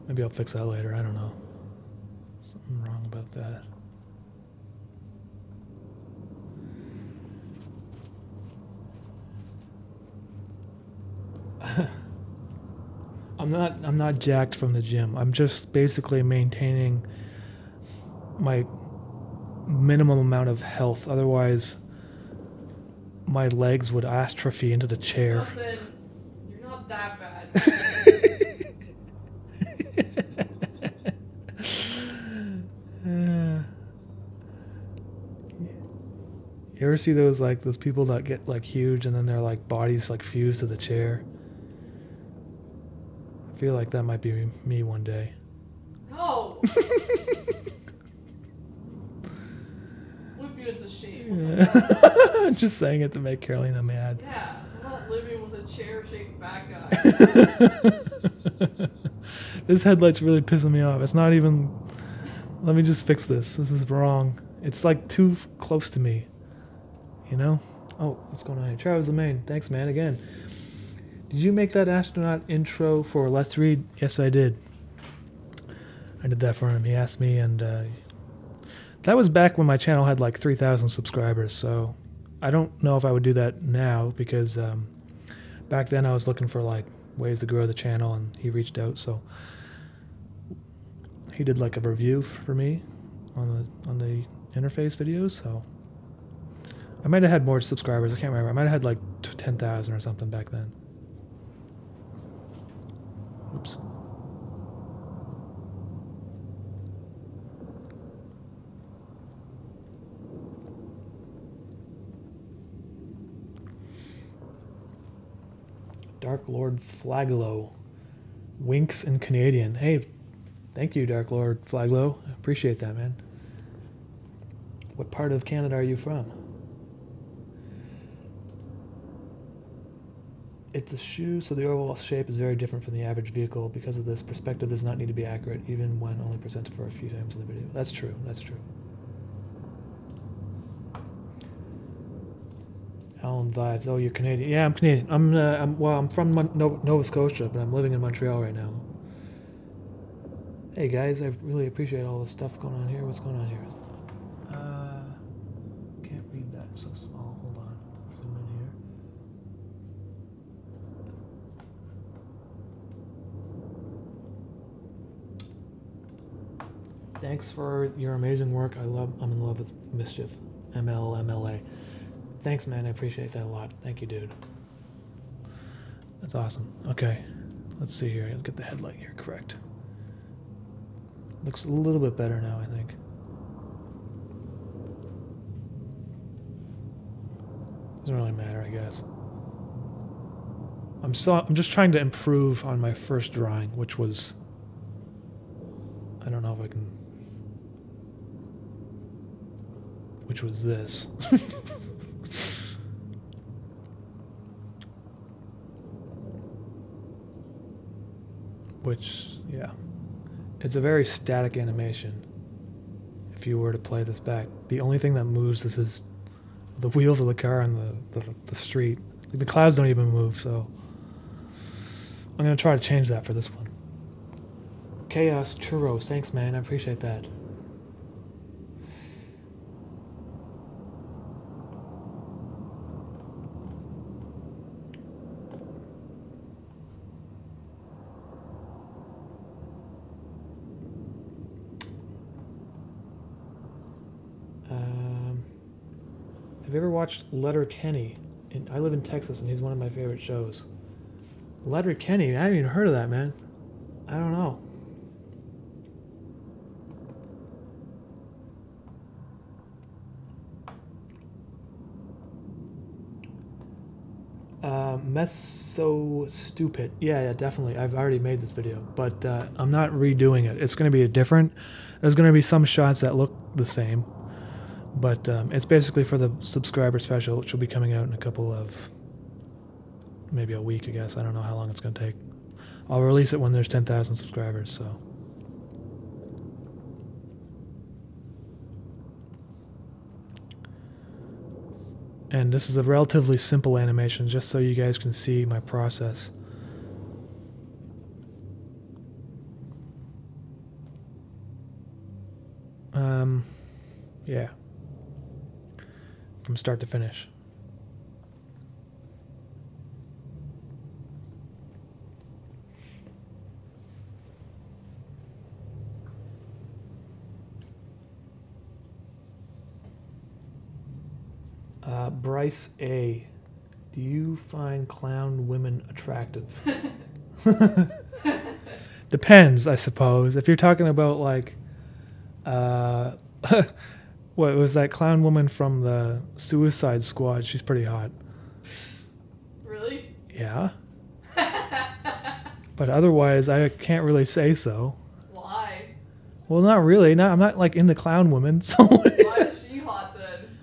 Maybe I'll fix that later. I don't know. Something wrong about that. I'm not jacked from the gym. I'm just basically maintaining my minimum amount of health. Otherwise, my legs would atrophy into the chair. Listen, you're not that bad. You ever see those people that get like huge and then their like bodies like fuse to the chair? I feel like that might be me one day. No. Whip you into shape. Yeah. Just saying it to make Carolina mad. Yeah, I'm not living with a chair-shaped fat guy. This headlight's really pissing me off. It's not even... Let me just fix this. This is wrong. It's like too close to me. You know? Oh, what's going on here? Travis Lemaine. Thanks, man, again. Did you make that astronaut intro for Let's Read? Yes, I did. I did that for him. He asked me, and that was back when my channel had like 3,000 subscribers, so I don't know if I would do that now, because back then I was looking for like ways to grow the channel, and he reached out, so he did like a review for me on the interface videos, so I might have had more subscribers. I can't remember. I might have had like 10,000 or something back then. Oops. Dark Lord Flaglow. Winks in Canadian. Hey, thank you, Dark Lord Flaglow. I appreciate that, man. What part of Canada are you from? It's a shoe, so the overall shape is very different from the average vehicle. Because of this, perspective does not need to be accurate, even when only presented for a few times in the video. That's true, that's true. Colin Vibes. Oh, you're Canadian. Yeah, I'm Canadian. I'm from Nova Scotia, but I'm living in Montreal right now. Hey guys, I really appreciate all the stuff going on here. What's going on here? Can't read that, so small. Hold on. Zoom in here. Thanks for your amazing work. I'm in love with Mischief. MLA. Thanks, man. I appreciate that a lot. Thank you, dude. That's awesome. Okay. Let's see here. I'll get the headlight here correct. Looks a little bit better now, I think. Doesn't really matter, I guess. I'm just trying to improve on my first drawing, which was, I don't know if I can, which was this. Which, yeah, it's a very static animation. If you were to play this back, the only thing that moves is the wheels of the car and the street. Like, the clouds don't even move, so I'm gonna try to change that for this one. Chaos Churros, thanks, man. I appreciate that. Have you ever watched Letterkenny? I live in Texas, and he's one of my favorite shows. Letterkenny? I haven't even heard of that, man. I don't know. Meso Stupid. Yeah, definitely. I've already made this video, but I'm not redoing it. It's going to be different. There's going to be some shots that look the same. But it's basically for the subscriber special, which will be coming out in a couple of, maybe a week, I guess. I don't know how long it's going to take. I'll release it when there's 10,000 subscribers, so. And this is a relatively simple animation, just so you guys can see my process. Yeah. From start to finish. Bryce A. Do you find clown women attractive? Depends, I suppose. If you're talking about, like, what was that clown woman from the Suicide Squad? She's pretty hot. Really? Yeah. But otherwise, I can't really say so. Why? Well, not really. I'm not like in the clown woman. So. Why is she hot then?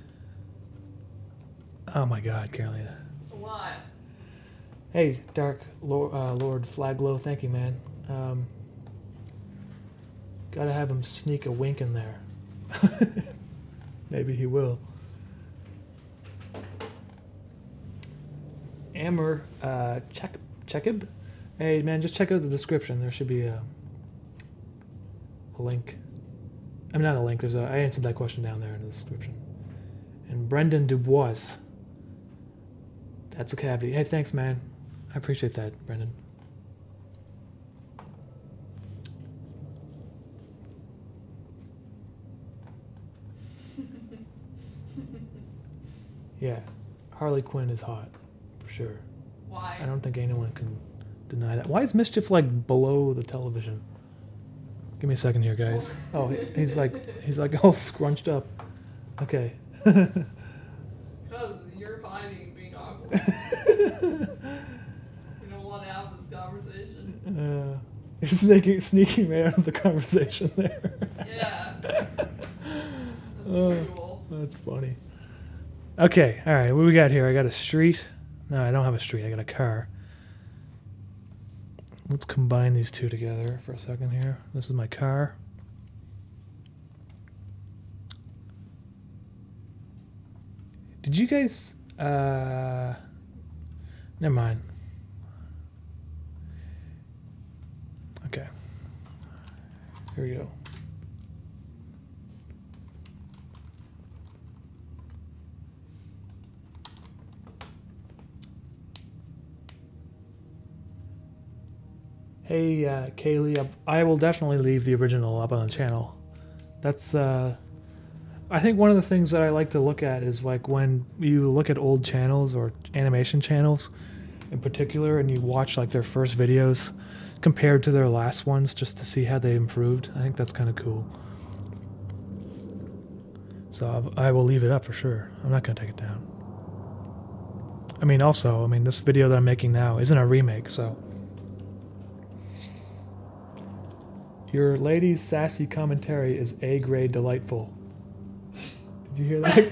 Oh my God, Carolina. Why? Hey, Dark Lord Flaglow, thank you, man. Gotta have him sneak a wink in there. Maybe he will. Amber, Chekib? Hey, man, just check out the description. There should be a link. I mean, not a link. I answered that question down there in the description. And Brendan Dubois. That's a cavity. Hey, thanks, man. I appreciate that, Brendan. Yeah, Harley Quinn is hot, for sure. Why? I don't think anyone can deny that. Why is Mischief, like, below the television? Give me a second here, guys. Oh, he's like all scrunched up. Okay. Because you're hiding, being awkward. You don't want to have this conversation. You're sneaking me out of the conversation there. Yeah. That's usual. That's funny. Okay, all right, what do we got here? I got a street. No, I don't have a street. I got a car. Let's combine these two together for a second here. This is my car. Did you guys... Never mind. Okay. Here we go. Hey, Kaylee, I will definitely leave the original up on the channel. That's, I think one of the things that I like to look at is like when you look at old channels or animation channels in particular and you watch like their first videos compared to their last ones just to see how they improved. I think that's kind of cool. So I will leave it up for sure. I'm not going to take it down. I mean, also, this video that I'm making now isn't a remake, so. Your lady's sassy commentary is A-grade delightful. Did you hear that?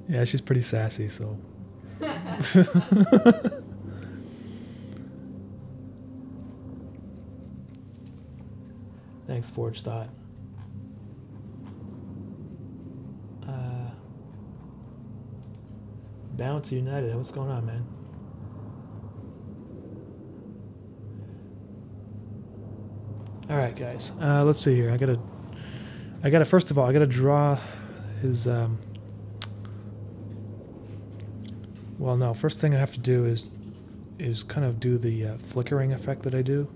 Yeah, she's pretty sassy, so. Thanks, Forge Thought. Bounce United, what's going on, man? All right, guys. Let's see here. I gotta. First of all, I gotta draw his. Well, no. First thing I have to do is kind of do the flickering effect that I do.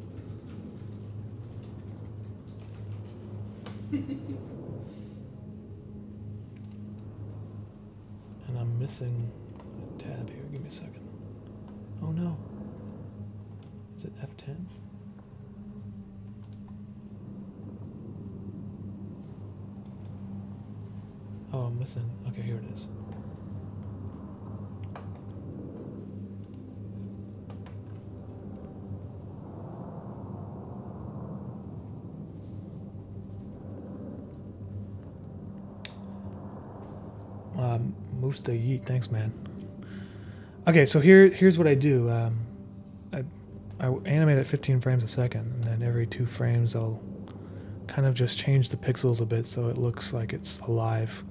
And I'm missing a tab here. Give me a second. Oh no. Is it F10? Oh, I'm missing. Okay, here it is. Musta Yeet, thanks, man. Okay, so here's what I do. I animate at 15 frames a second, and then every 2 frames I'll kind of just change the pixels a bit so it looks like it's alive.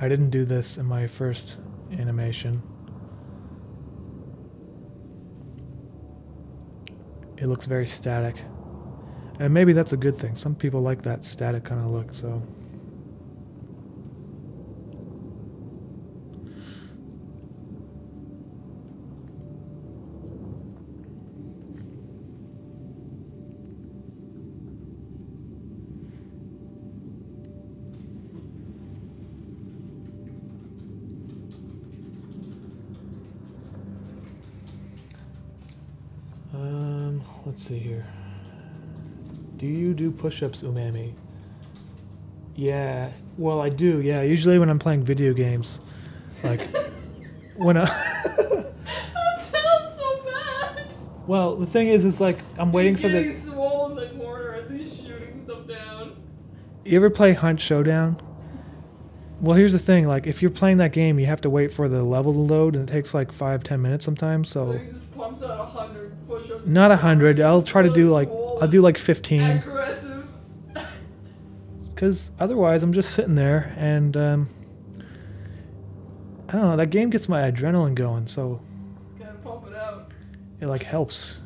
I didn't do this in my first animation. It looks very static. And maybe that's a good thing. Some people like that static kind of look, so. Let's see here. Do you do push-ups, Umami? Yeah, well, I do. Yeah, usually when I'm playing video games, like when I. That sounds so bad. Well, the thing is like I'm waiting for the. He's swollen the corner as he's shooting stuff down. You ever play Hunt Showdown? Well, here's the thing. Like, if you're playing that game, you have to wait for the level to load, and it takes like 5-10 minutes sometimes. So he just pumps out 100 push-ups. Not 100. I'll try to do like I'll do like 15. Aggressive. Because otherwise, I'm just sitting there, and I don't know. That game gets my adrenaline going, so Gotta pump it out. it like helps.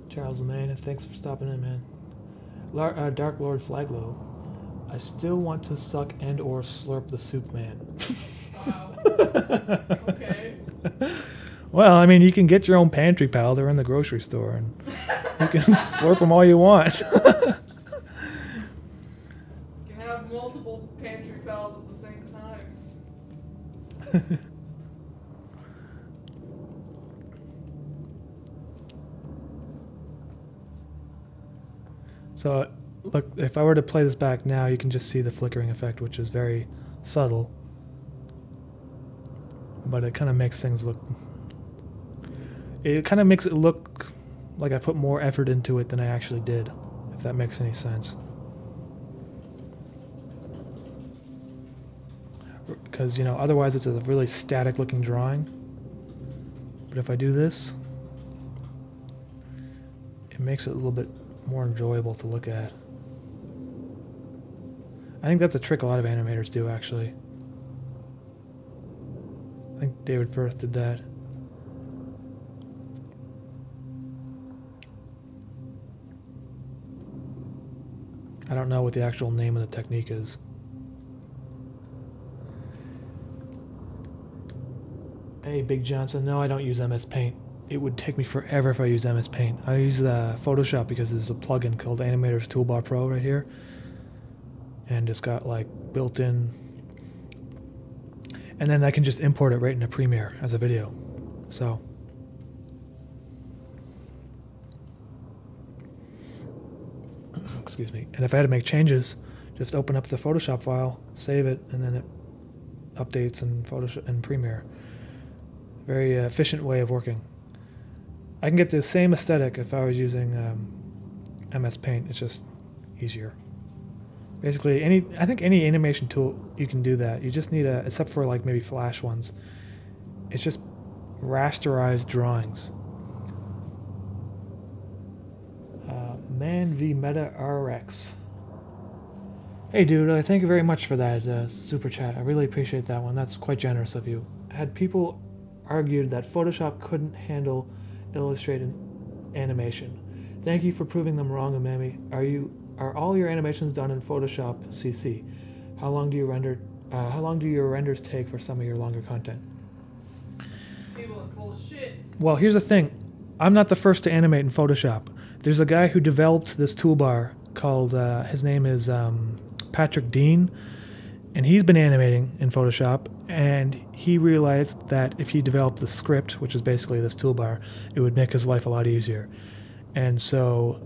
Charles Lemaine, thanks for stopping in, man. Dark Lord Flaglow, I still want to suck and or slurp the soup, man. Wow. Okay. Well, I mean, you can get your own pantry pal. They're in the grocery store, and you can slurp them all you want. You can have multiple pantry pals at the same time. So, look, if I were to play this back now, you can just see the flickering effect, which is very subtle. But it kind of makes things look... It kind of makes it look like I put more effort into it than I actually did, if that makes any sense. Because, you know, otherwise it's a really static looking drawing. But if I do this, it makes it a little bit more enjoyable to look at. I think that's a trick a lot of animators do, actually. I think David Firth did that. I don't know what the actual name of the technique is. Hey, Big Johnson. No, I don't use MS Paint. It would take me forever if I use MS Paint. I use Photoshop because there's a plugin called Animator's Toolbar Pro right here. And it's got like built-in, and then I can just import it right into Premiere as a video. So excuse me. And if I had to make changes, just open up the Photoshop file, save it, and then it updates in Photoshop and Premiere. Very efficient way of working. I can get the same aesthetic if I was using MS Paint. It's just easier. Basically, I think any animation tool, you can do that. You just need except for like maybe Flash ones, it's just rasterized drawings. Man v Meta RX. Hey dude, thank you very much for that super chat. I really appreciate that one. That's quite generous of you. Had people argued that Photoshop couldn't handle illustrated animation. Thank you for proving them wrong, Umami. Are all your animations done in Photoshop CC? How long do your renders take for some of your longer content? People are full of shit. Well, here's the thing. I'm not the first to animate in Photoshop. There's a guy who developed this toolbar called, his name is Patrick Dean, and he's been animating in Photoshop, and he realized that if he developed the script, which is basically this toolbar, it would make his life a lot easier. And so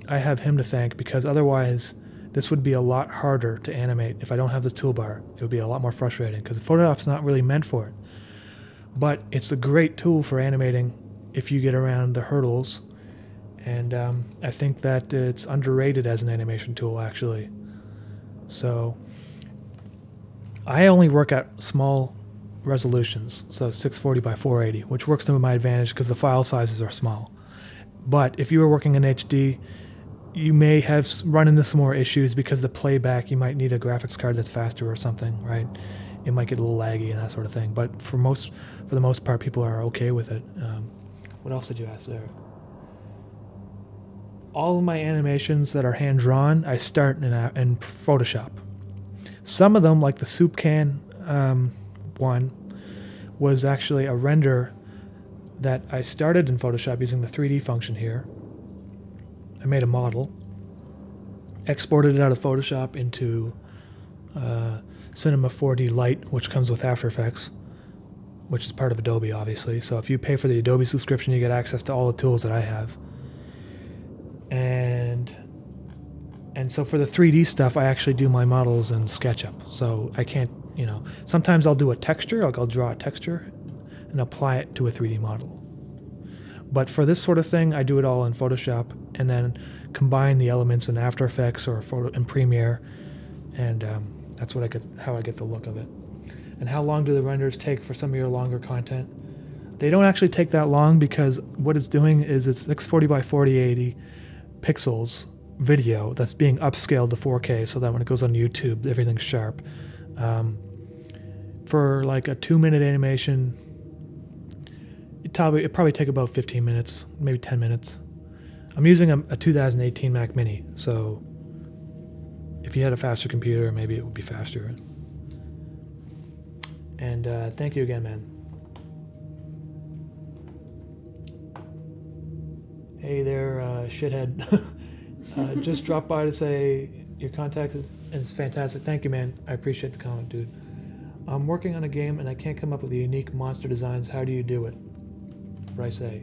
I have him to thank, because otherwise this would be a lot harder to animate. If I don't have this toolbar, it would be a lot more frustrating, because Photoshop's not really meant for it. But it's a great tool for animating if you get around the hurdles. And I think that it's underrated as an animation tool, actually. So I only work at small resolutions, so 640 by 480, which works to my advantage because the file sizes are small. But if you were working in HD, you may have run into some more issues because the playback, you might need a graphics card that's faster or something, right? It might get a little laggy and that sort of thing. But for the most part, people are okay with it. What else did you ask there? All of my animations that are hand-drawn, I start in Photoshop. Some of them, like the soup can one, was actually a render that I started in Photoshop using the 3D function here. I made a model, exported it out of Photoshop into Cinema 4D Lite, which comes with After Effects, which is part of Adobe, obviously. So if you pay for the Adobe subscription, you get access to all the tools that I have. And so for the 3D stuff, I actually do my models in SketchUp. So I can't, you know, sometimes I'll do a texture, I'll draw a texture and apply it to a 3D model. But for this sort of thing, I do it all in Photoshop and then combine the elements in After Effects or in Premiere, and that's what how I get the look of it. And how long do the renders take for some of your longer content? They don't actually take that long, because what it's doing is it's 640 by 4080 pixels video that's being upscaled to 4K, so that when it goes on YouTube, everything's sharp. For like a 2-minute animation, it'd probably take about 15 minutes, maybe 10 minutes. I'm using a 2018 Mac Mini, so if you had a faster computer, maybe it would be faster. And thank you again, man. Hey there, shithead. Just dropped by to say your contact is fantastic. Thank you, man. I appreciate the comment, dude. I'm working on a game and I can't come up with the unique monster designs. How do you do it? Bryce A.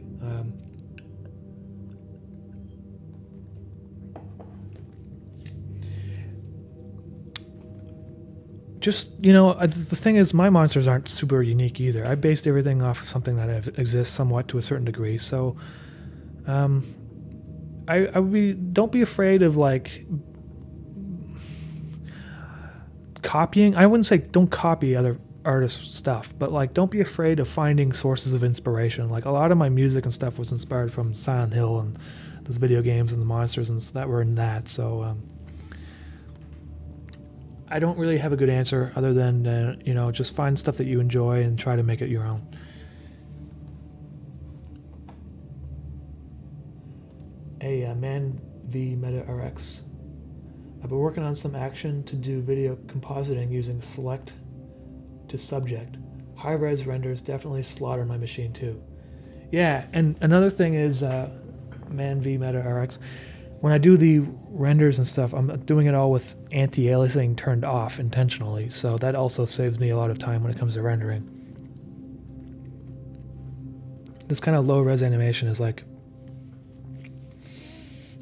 Just, you know, the thing is, my monsters aren't super unique either. I based everything off of something that exists somewhat to a certain degree. So I would be, don't be afraid of like copying. I wouldn't say don't copy other artists' stuff, but like don't be afraid of finding sources of inspiration. Like a lot of my music and stuff was inspired from Silent Hill and those video games and the monsters and that were in that. So I don't really have a good answer other than you know, just find stuff that you enjoy and try to make it your own. Hey, Man V Meta RX. I've been working on some action to do video compositing using select to subject. High res renders definitely slaughter my machine too. Yeah, and another thing is Man V Meta RX. When I do the renders and stuff, I'm doing it all with anti-aliasing turned off intentionally, so that also saves me a lot of time when it comes to rendering. This kind of low res animation is like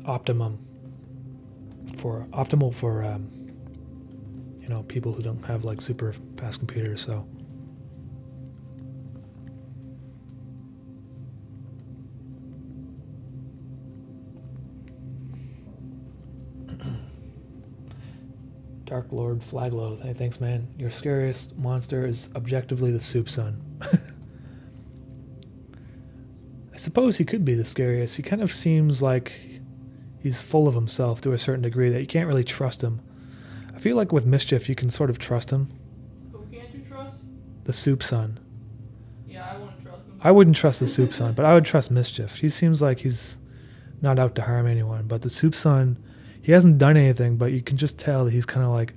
optimal for you know, people who don't have like super fast computers. So Dark Lord Flaglow, hey, thanks man. Your scariest monster is objectively the Soup Son. I suppose he could be the scariest. He kind of seems like he's full of himself to a certain degree that you can't really trust him. I feel like with Mischief you can sort of trust him. Who can't you trust? The Soup Son. Yeah, I wouldn't trust him. I wouldn't trust the Soup Son, but I would trust Mischief. He seems like he's not out to harm anyone. But the Soup Son, he hasn't done anything, but you can just tell that he's kind of like,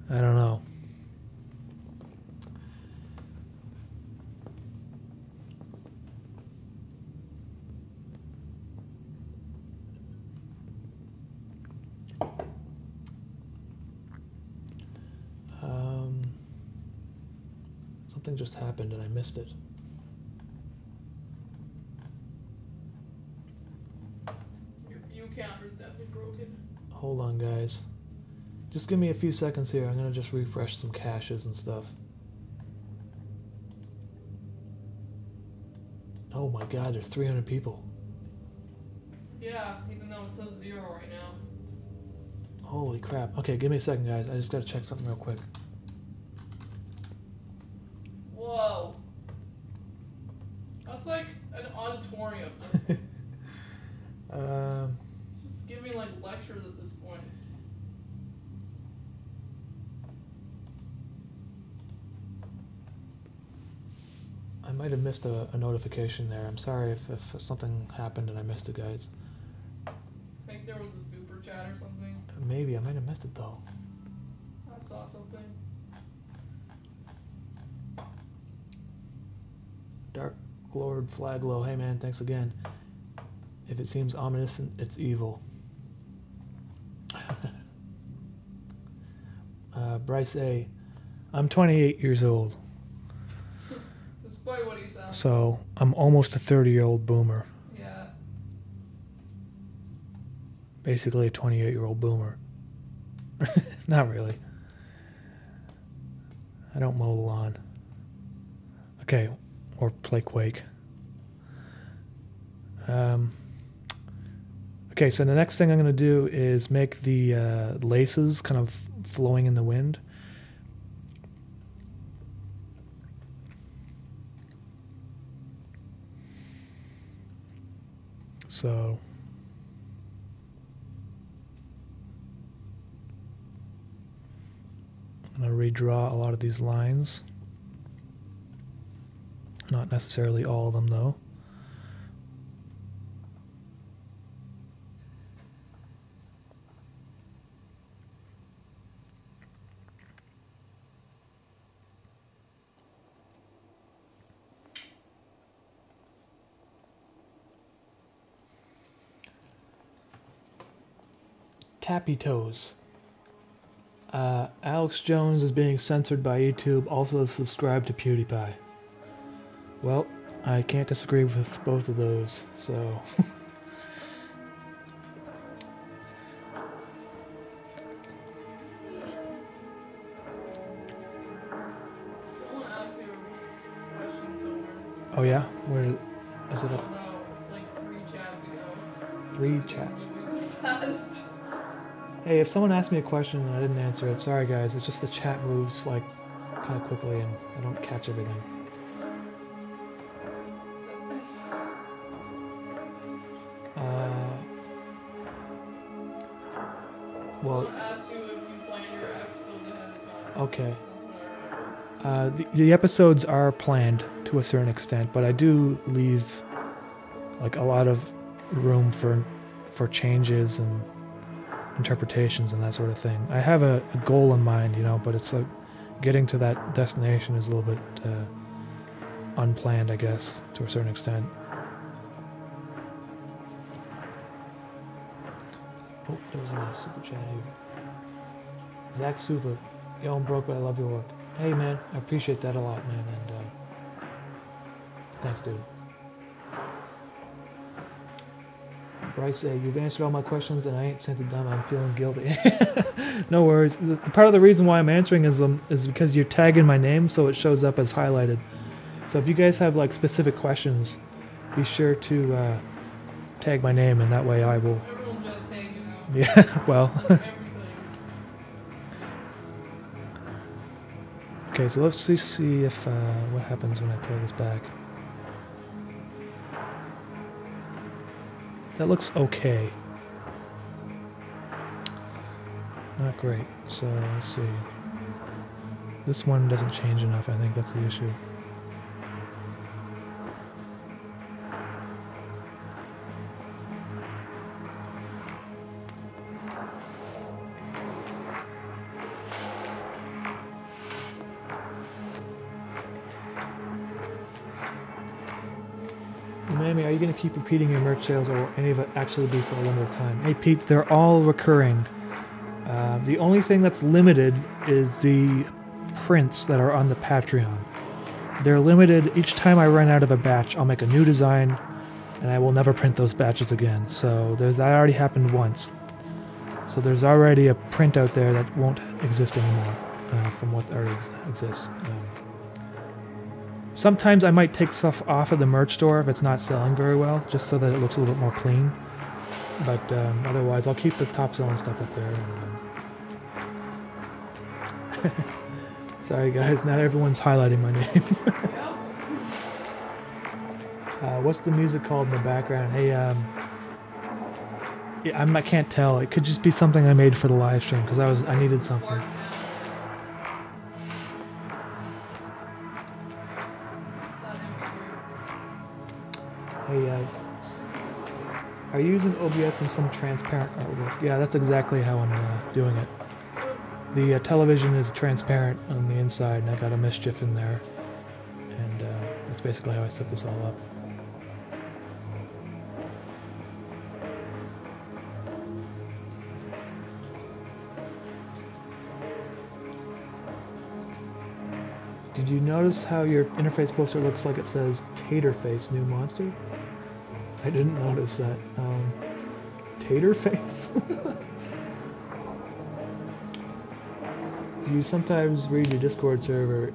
I don't know. Something just happened and I missed it. Your view counter's definitely broken. Hold on, guys. Just give me a few seconds here. I'm gonna just refresh some caches and stuff. Oh my god, there's 300 people. Yeah, even though it says 0 right now. Holy crap. Okay, give me a second, guys. I just gotta check something real quick. Whoa. That's like an auditorium. It's just giving like lectures at this point. I might have missed a notification there. I'm sorry if something happened and I missed it, guys. I think there was a super chat or something. Maybe. I might have missed it, though. I saw something. Dark Lord Flaglow. Hey, man. Thanks again. If it seems ominous, it's evil. Bryce A. I'm 28 years old. Despite what he sounds. So I'm almost a 30-year-old boomer. Yeah. Basically a 28-year-old boomer. Not really. I don't mow the lawn. Okay, or play Quake. Okay, so the next thing I'm going to do is make the laces kind of flowing in the wind. So I'm going to redraw a lot of these lines. Not necessarily all of them, though. Tappy Toes. Alex Jones is being censored by YouTube. Also subscribe to PewDiePie. Well, I can't disagree with both of those, so... Someone asked you a question somewhere. Oh yeah? Where is it up? No, it's like 3 chats ago. 3 chats. Fast. Hey, if someone asked me a question and I didn't answer it, sorry guys, it's just the chat moves like kind of quickly and I don't catch everything. Well, I asked you if you plan your episodes ahead of time. okay. That's what I remember. The episodes are planned to a certain extent, but I do leave like a lot of room for changes and interpretations and that sort of thing. I have a goal in mind, you know, but it's like getting to that destination is a little bit unplanned, I guess, to a certain extent. Oh, there was a super chat here. Zach Super. Yo, I'm broke, but I love your work. Hey, man, I appreciate that a lot, man, and thanks, dude. Bryce, you've answered all my questions, and I ain't sent it them. I'm feeling guilty. No worries. Part of the reason why I'm answering is because you're tagging my name, so it shows up as highlighted. So if you guys have like specific questions, be sure to tag my name, and that way I will. Everyone's gonna tag you now. Yeah. Well. Everything. Okay, so let's see if what happens when I play this back. That looks okay. Not great. So let's see. This one doesn't change enough. I think that's the issue. Umami, are you going to keep repeating your merch sales, or will any of it actually be for a limited time? Hey Pete, they're all recurring. The only thing that's limited is the prints that are on the Patreon. They're limited. Each time I run out of a batch, I'll make a new design, and I will never print those batches again. So that already happened once. So there's already a print out there that won't exist anymore from what already exists. Sometimes I might take stuff off of the merch store if it's not selling very well, just so that it looks a little bit more clean. But otherwise, I'll keep the top selling stuff up there. And, sorry guys, not everyone's highlighting my name. What's the music called in the background? Hey, yeah, I can't tell. It could just be something I made for the live stream because I needed something. Hey, are you using OBS and some transparent artwork? Yeah, that's exactly how I'm doing it. The television is transparent on the inside, and I got a mischief in there. And that's basically how I set this all up. Did you notice how your interface poster looks like it says Tater Face New Monster? I didn't notice that. Tater Face? Do you sometimes read your Discord server?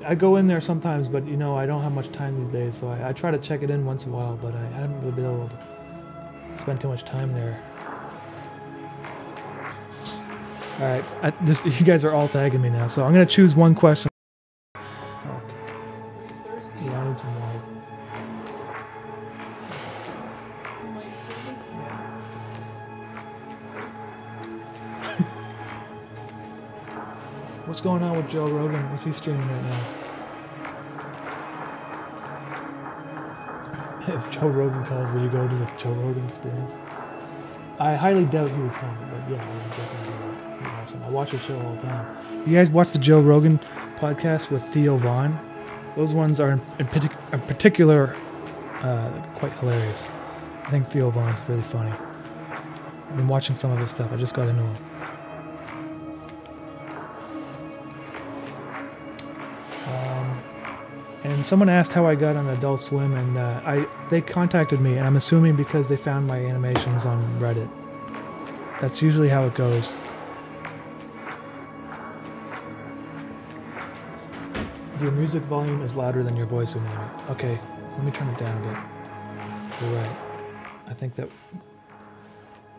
I go in there sometimes, but you know, I don't have much time these days, so I try to check it in once in a while, but I haven't really been able to spend too much time there. Alright, you guys are all tagging me now, so I'm going to choose one question. Yeah, I need some water. What's going on with Joe Rogan? What's he streaming right now? If Joe Rogan calls, will you go to the Joe Rogan experience? I highly doubt he would come, but yeah, I would definitely do that. Awesome. I watch his show all the time. You guys watch the Joe Rogan podcast with Theo Vaughn? Those ones are in particular quite hilarious. I think Theo Vaughn's really funny. I've been watching some of his stuff. I just got into him. And someone asked how I got on Adult Swim, and they contacted me, and I'm assuming because they found my animations on Reddit. That's usually how it goes. Your music volume is louder than your voice, Umami. Okay, let me turn it down a bit. You're right. I think that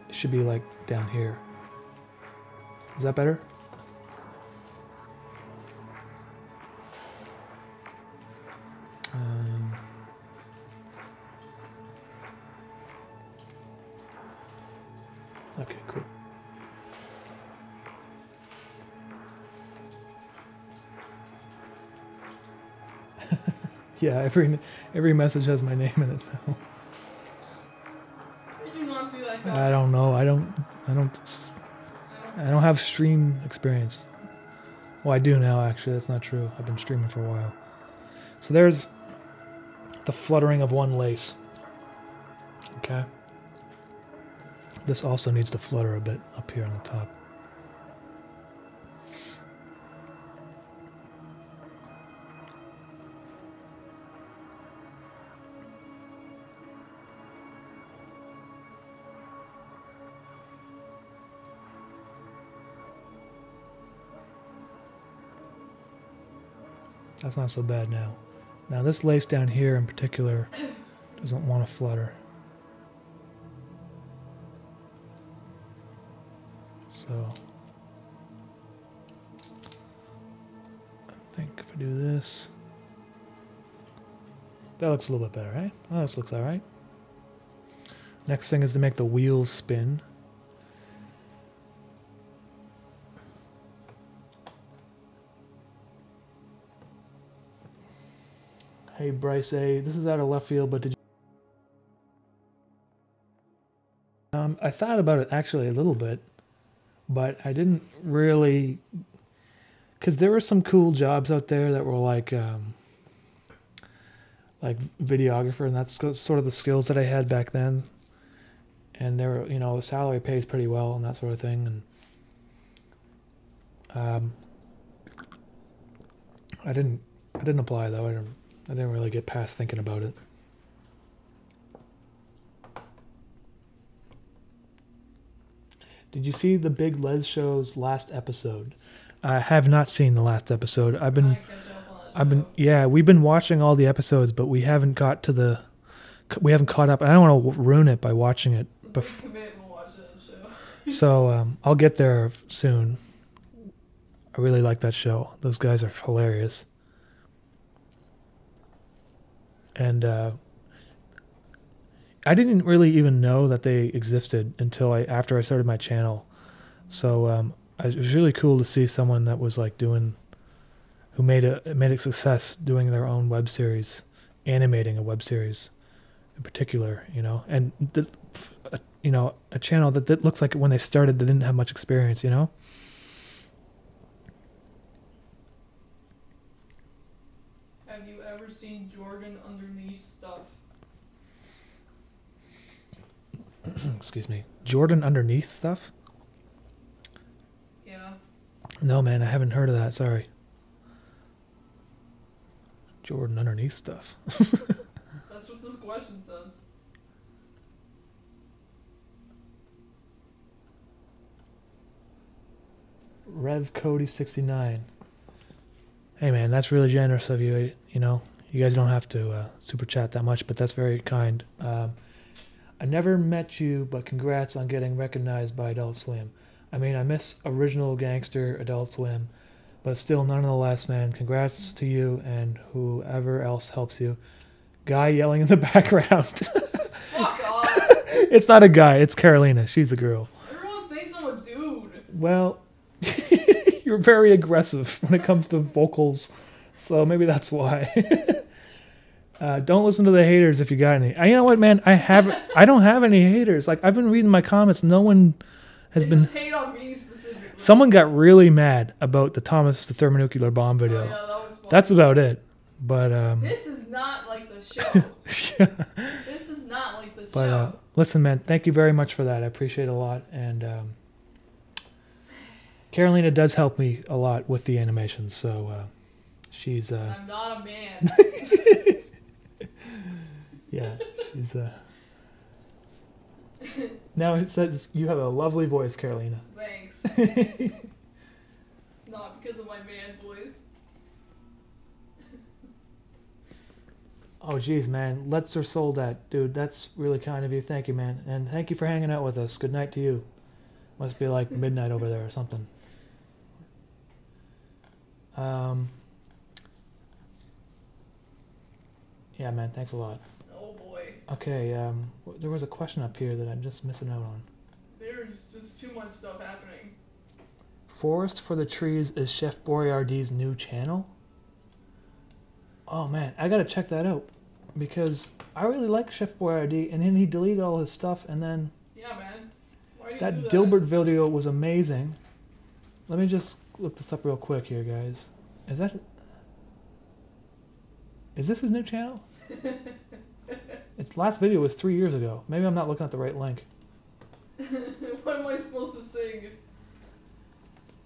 it should be like down here. Is that better? Okay, cool. Yeah, every message has my name in it now. Did you not see that? I don't know. I don't have stream experience. Well, I do now, actually. That's not true. I've been streaming for a while. So there's the fluttering of one lace. Okay. This also needs to flutter a bit up here on the top. That's not so bad now. Now this lace down here in particular doesn't want to flutter. So I think if I do this, that looks a little bit better, right? Oh, this looks alright. Next thing is to make the wheels spin. Hey Bryce A, this is out of left field, but did you... I thought about it actually a little bit, but I didn't really, because there were some cool jobs out there that were like videographer, and that's sort of the skills that I had back then. And there were, you know, salary pays pretty well and that sort of thing. And I didn't apply though. I didn't really get past thinking about it. Did you see the Big Les Show's last episode? I have not seen the last episode. Yeah, we've been watching all the episodes, but we haven't caught up. I don't want to ruin it by watching it. So I'll get there soon. I really like that show. Those guys are hilarious. And I didn't really even know that they existed until after I started my channel. So it was really cool to see someone that was like who made a success doing their own web series, animating a web series in particular, you know, and a channel that looks like when they started they didn't have much experience, you know. Have you ever seen Jordan underneath stuff? Excuse me. Jordan underneath stuff? Yeah. No, man, I haven't heard of that. Sorry. Jordan underneath stuff. That's what this question says. Rev Cody 69. Hey man, that's really generous of you. You know, you guys don't have to super chat that much, but that's very kind. I never met you, but congrats on getting recognized by Adult Swim. I mean, I miss original gangster Adult Swim, but still, nonetheless, man, congrats to you and whoever else helps you. Guy yelling in the background. Fuck off. It's not a guy, it's Carolina. She's a girl. Everyone thinks I'm a dude. Well, you're very aggressive when it comes to vocals, so maybe that's why. Don't listen to the haters if you got any. You know what, man? I don't have any haters. Like, I've been reading my comments. No one has been. Just hate on me specifically. Someone got really mad about the Thomas the Thermonuclear Bomb video. Oh, yeah, that was fun. That's about it. But this is not like the show. Yeah. This is not like the But show. listen, man, thank you very much for that. I appreciate it a lot. And Carolina does help me a lot with the animations, so she's. I'm not a man. Yeah, she's. Now it says you have a lovely voice, Carolina. Thanks. It's not because of my man voice. Oh, geez, man. Let's are sold at. Dude, that's really kind of you. Thank you, man. And thank you for hanging out with us. Good night to you. Must be like midnight over there or something. Yeah, man. Thanks a lot. Oh, boy. Okay, there was a question up here that I'm just missing out on. There's just too much stuff happening. Forest for the Trees is Chef Boyardee's new channel? Oh, man. I gotta check that out. Because I really like Chef Boyardee, and then he deleted all his stuff, and then... Yeah, man. Why did That you do that? Dilbert video was amazing. Let me just look this up real quick here, guys. Is that... Is this his new channel? Its last video was 3 years ago. Maybe I'm not looking at the right link. What am I supposed to sing?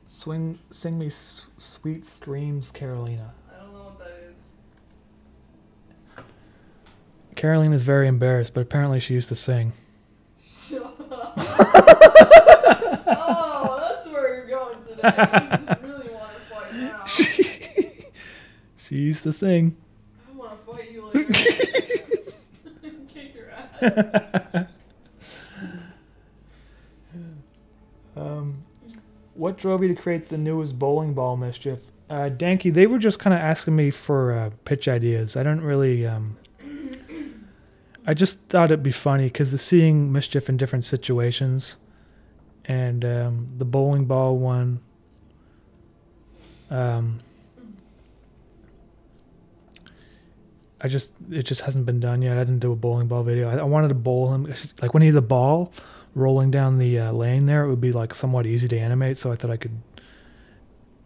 Sing me sweet screams, Carolina. I don't know what that is. Carolina's very embarrassed, but apparently she used to sing. Shut up. Oh, that's where you're going today. You just really want to fight now. She used to sing. I want to fight you later. Kick your ass. What drove you to create the newest bowling ball, Mischief? Danky, they were just kind of asking me for pitch ideas. I don't really... I just thought it'd be funny because seeing Mischief in different situations, and the bowling ball one... it just hasn't been done yet. I didn't do a bowling ball video. I wanted to bowl him, like when he's a ball rolling down the lane there, it would be like somewhat easy to animate, so I thought I could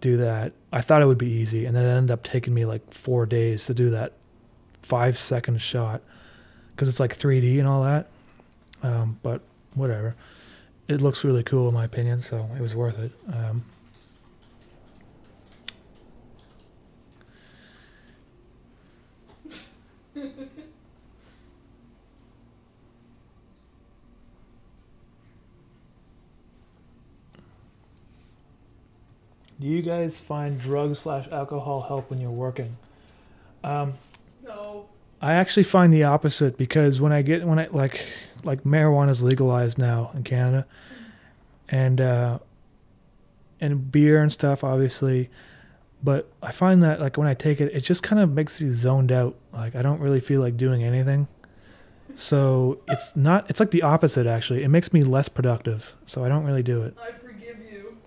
do that. I thought it would be easy, and then it ended up taking me like 4 days to do that 5-second shot, because it's like 3D and all that, but whatever. It looks really cool in my opinion, so it was worth it. Do you guys find drugs/alcohol help when you're working? No. I actually find the opposite, because when I like marijuana is legalized now in Canada, and beer and stuff obviously, but I find that like when I take it, it just kind of makes me zoned out. Like I don't really feel like doing anything. So it's like the opposite actually. It makes me less productive, so I don't really do it. I forgive you.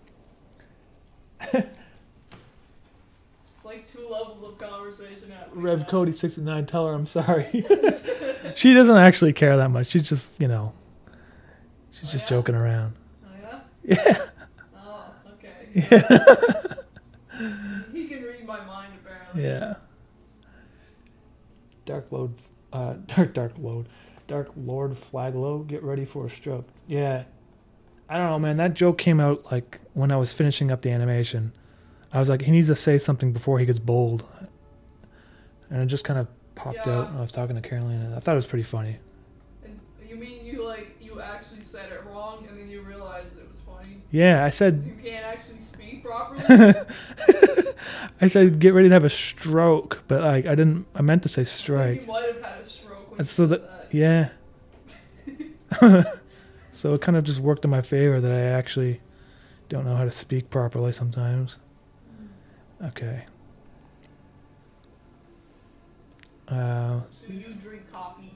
It's like 2 levels of conversation happening. Rev Cody 69, tell her I'm sorry. She doesn't actually care that much. She's just, she's just joking around. Oh yeah? Yeah. Oh, okay. Yeah. He can read my mind apparently. Yeah. Dark Lord Flaglow, get ready for a stroke. Yeah. I don't know, man. That joke came out like when I was finishing up the animation. I was like, he needs to say something before he gets bold. And it just kind of popped out when I was talking to Carolina. I thought it was pretty funny. And you mean you actually said it wrong and then you realized it was funny? Yeah, I said... You can't actually speak properly? I said get ready to have a stroke, but like I meant to say strike. You might have had a stroke when And you so said that. that. Yeah. So it kind of just worked in my favor that I actually don't know how to speak properly sometimes. Okay. Do you drink coffee?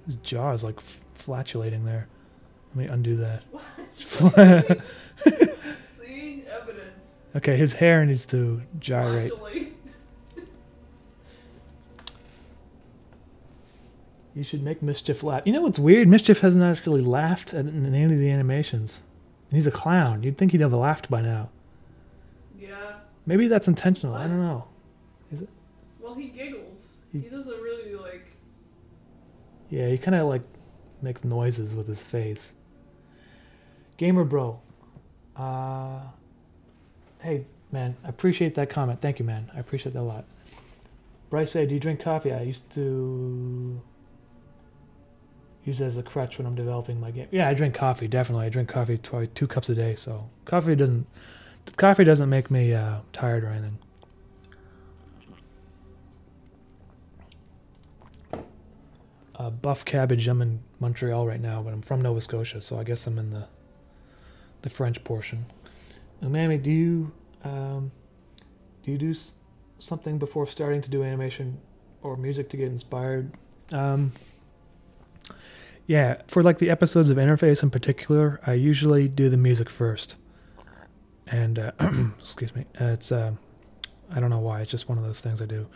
His jaw is like flatulating there. Let me undo that. See? Evidence. Okay, his hair needs to gyrate. Flatulate. You should make Mischief laugh. You know what's weird? Mischief hasn't actually laughed in any of the animations. And he's a clown. You'd think he'd have laughed by now. Yeah. Maybe that's intentional. What? I don't know. Is it? Well, he giggles. He doesn't really like... Yeah, he kind of like makes noises with his face. Gamer Bro. Hey, man. I appreciate that comment. Thank you, man. I appreciate that a lot. Bryce said, do you drink coffee? I used to use it as a crutch when I'm developing my game. Yeah, I drink coffee, definitely. I drink coffee 2 cups a day, so coffee doesn't make me tired or anything. buff cabbage. I'm in Montreal right now, but I'm from Nova Scotia, so I guess I'm in the French portion. Umami, do you do something before starting to do animation or music to get inspired? Yeah, for like the episodes of Interface in particular, I usually do the music first. And excuse me, it's I don't know why, it's just one of those things I do.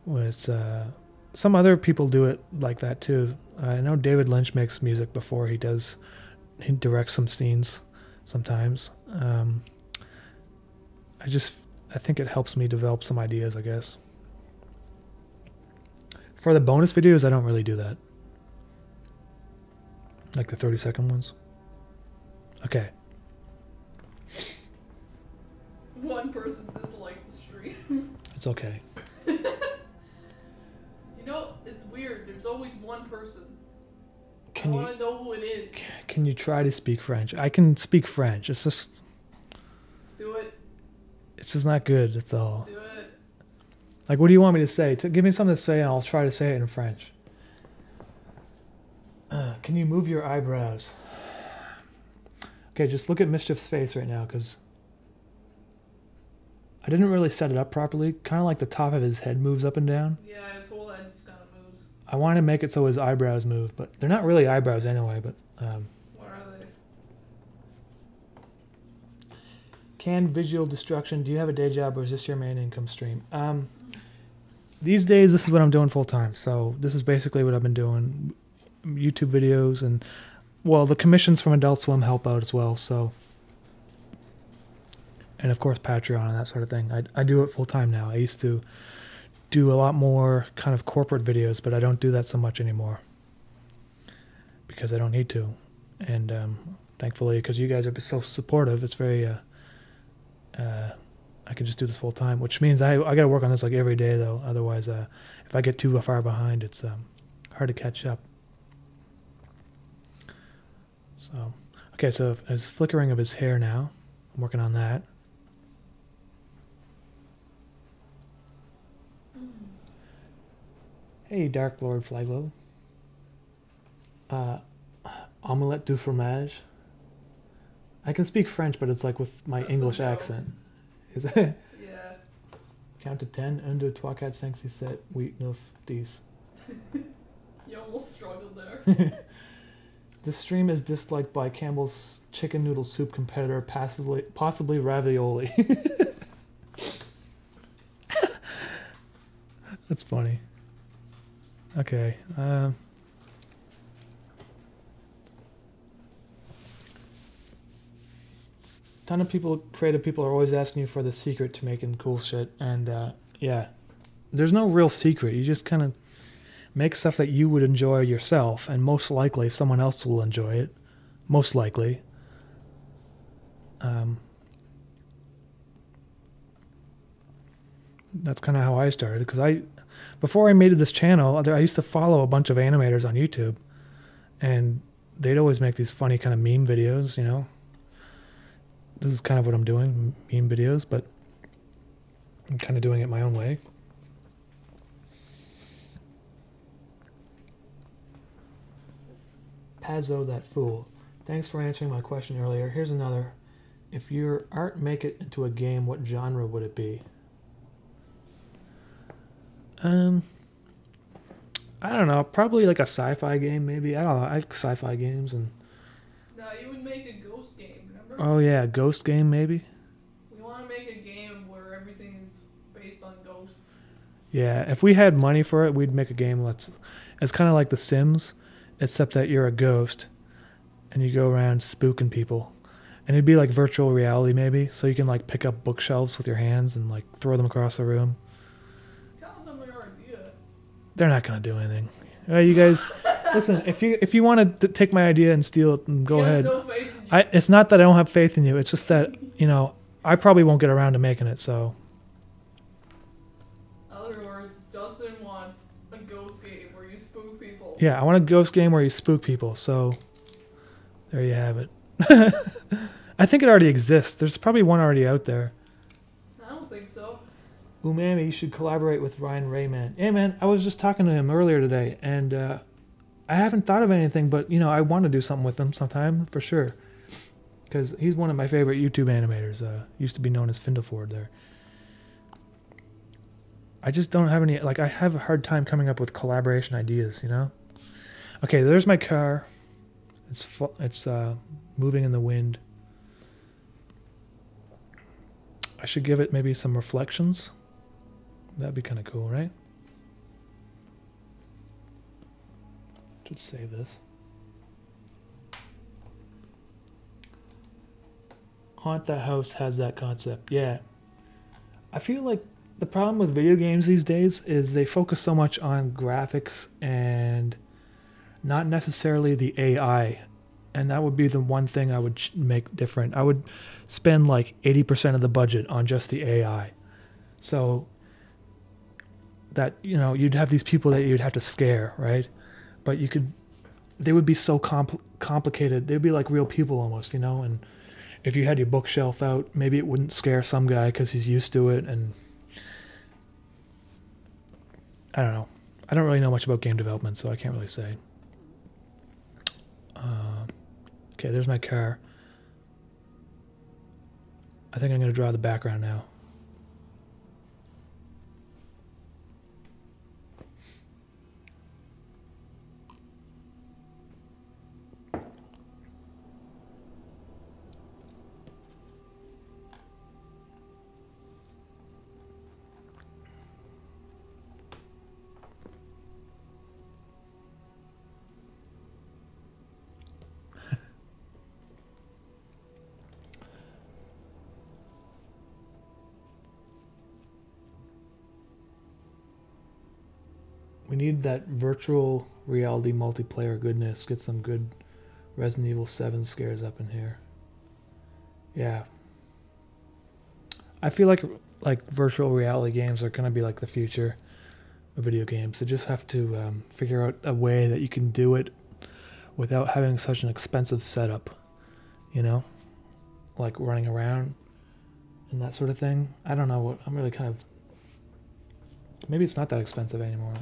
It's some other people do it like that too. I know David Lynch makes music before he directs some scenes sometimes. I think it helps me develop some ideas, I guess. For the bonus videos, I don't really do that. Like the 30-second ones. Okay. One person disliked the stream. It's okay. You know, it's weird. There's always one person. I want to know who it is. Can you try to speak French? I can speak French. It's just... Do it. It's just not good, that's all. Do it. Like, what do you want me to say? Give me something to say and I'll try to say it in French. Can you move your eyebrows? Okay, just look at Mischief's face right now, because I didn't really set it up properly. Kind of like the top of his head moves up and down. Yeah, his whole head just kind of moves. I want to make it so his eyebrows move, but they're not really eyebrows anyway, but... What are they? Canned visual destruction. Do you have a day job or is this your main income stream? These days, this is what I'm doing full time. So this is basically what I've been doing. YouTube videos and, well, the commissions from Adult Swim help out as well. So, and of course Patreon and that sort of thing. I do it full time now. I used to do a lot more kind of corporate videos, but I don't do that so much anymore because I don't need to. And thankfully, because you guys are so supportive, it's very I can just do this full time, which means I got to work on this like every day though. Otherwise, if I get too far behind, it's hard to catch up. So, okay, so his flickering of his hair now. I'm working on that. Hey, Dark Lord Flyglow. Omelette du fromage. I can speak French, but it's like with my English accent. Is it? Yeah. Count to 10. 1, 2, 3, 4, 5, 6, 7, 8, 9, 10. You almost struggled there. This stream is disliked by Campbell's chicken noodle soup competitor, possibly ravioli. That's funny. Okay. Ton of people, creative people, are always asking you for the secret to making cool shit, and yeah, there's no real secret. You just kind of make stuff that you would enjoy yourself, and most likely someone else will enjoy it. Most likely. That's kind of how I started, because before I made this channel, I used to follow a bunch of animators on YouTube, and they'd always make these funny kind of meme videos, you know. This is kind of what I'm doing, meme videos, but I'm kind of doing it my own way. Pazzo that fool. Thanks for answering my question earlier. Here's another. If your art make it into a game, what genre would it be? I don't know. Probably like a sci-fi game, maybe. I don't know. I like sci-fi games and. No, you would make a ghost game, remember? Oh yeah, a ghost game maybe. We want to make a game where everything is based on ghosts. Yeah, if we had money for it, we'd make a game it's kind of like The Sims, except that you're a ghost and you go around spooking people. And it'd be like virtual reality maybe, so you can like pick up bookshelves with your hands and like throw them across the room. Tell them your idea. They're not gonna do anything. You guys, listen. If you want to take my idea and steal it, and go ahead. No faith in you. It's not that I don't have faith in you. It's just that I probably won't get around to making it. So. In other words, Dustin wants a ghost game where you spook people. Yeah, I want a ghost game where you spook people. So, there you have it. I think it already exists. There's probably one already out there. I don't think so. Umami should collaborate with Ryan Rayman. Yeah, man, I was just talking to him earlier today, and I haven't thought of anything, but, you know, I want to do something with him sometime, for sure. Because he's one of my favorite YouTube animators. Used to be known as Findleford there. I just don't have any, like, I have a hard time coming up with collaboration ideas, you know? Okay, there's my car. It's moving in the wind. I should give it maybe some reflections. That'd be kind of cool, right? Should save this. Haunt That House has that concept. Yeah. I feel like the problem with video games these days is they focus so much on graphics and not necessarily the AI. And that would be the one thing I would make different. I would spend like 80% of the budget on just the AI. So that, you know, you'd have these people that you'd have to scare, right? But you could, they would be so complicated. They'd be like real people almost, you know? And if you had your bookshelf out, maybe it wouldn't scare some guy because he's used to it. And I don't know. I don't really know much about game development, so I can't really say. Okay, there's my car. I think I'm going to draw the background now. We need that virtual reality multiplayer goodness. Get some good Resident Evil 7 scares up in here. Yeah. I feel like virtual reality games are going to be like the future of video games. They just have to figure out a way that you can do it without having such an expensive setup, you know? Like running around and that sort of thing. I don't know what, I'm really kind of, maybe it's not that expensive anymore.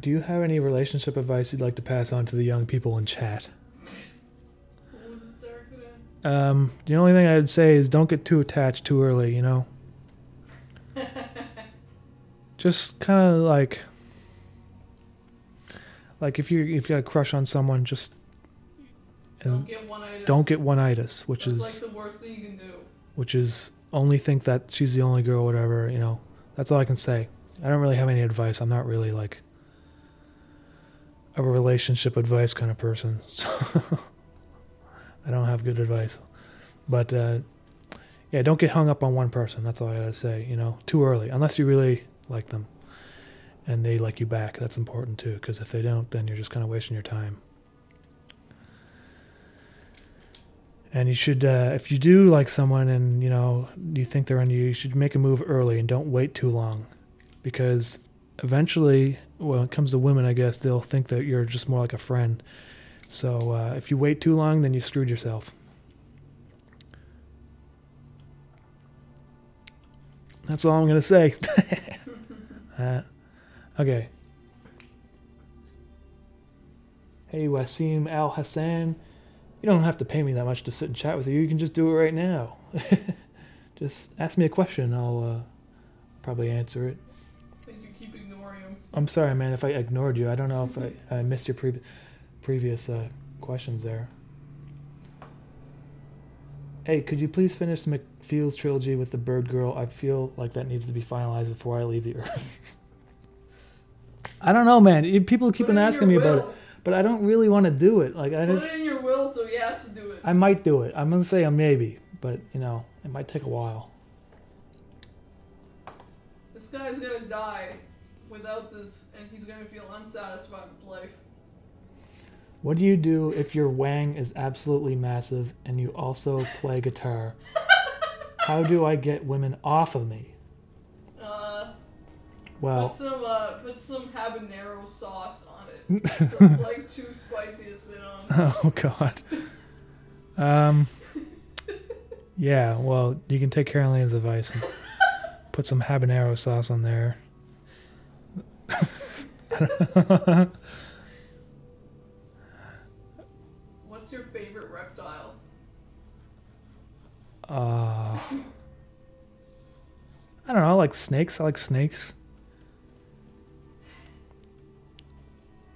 Do you have any relationship advice you'd like to pass on to the young people in chat? What was this directed at? The only thing I'd say is don't get too attached too early, you know? Just kind of like if you've got a crush on someone, just don't get one-itis. Don't get one-itis, which That's is like the worst thing you can do. Which is only think that she's the only girl, or whatever, you know. That's all I can say. I don't really have any advice. I'm not really like a relationship advice kind of person. So I don't have good advice. But yeah, don't get hung up on one person. That's all I gotta say, you know, too early. Unless you really like them and they like you back. That's important too, because if they don't, then you're just kind of wasting your time. And you should, if you do like someone and, you know, you think they're on you, you should make a move early and don't wait too long. Because eventually, well, when it comes to women, I guess, they'll think that you're just more like a friend. So if you wait too long, then you screwed yourself. That's all I'm going to say. Okay. Hey, Wasim Al Hassan. You don't have to pay me that much to sit and chat with you. You can just do it right now. Just ask me a question. I'll probably answer it. I think you keep ignoring him. I'm sorry, man, if I ignored you. I don't know if I missed your previous questions there. Hey, could you please finish the McFeels trilogy with the Bird Girl? I feel like that needs to be finalized before I leave the Earth. I don't know, man. People keep on asking me about it. But I don't really want to do it. Like I just put it in your will, so he has to do it. I might do it. I'm gonna say a maybe, but you know, it might take a while. This guy's gonna die without this, and he's gonna feel unsatisfied with life. What do you do if your wang is absolutely massive and you also play guitar? How do I get women off of me? Well, put some habanero sauce on it. So it's like too spicy to sit on. oh God. Yeah, well, you can take Carolina's advice and put some habanero sauce on there. What's your favorite reptile? I don't know, I like snakes. I like snakes.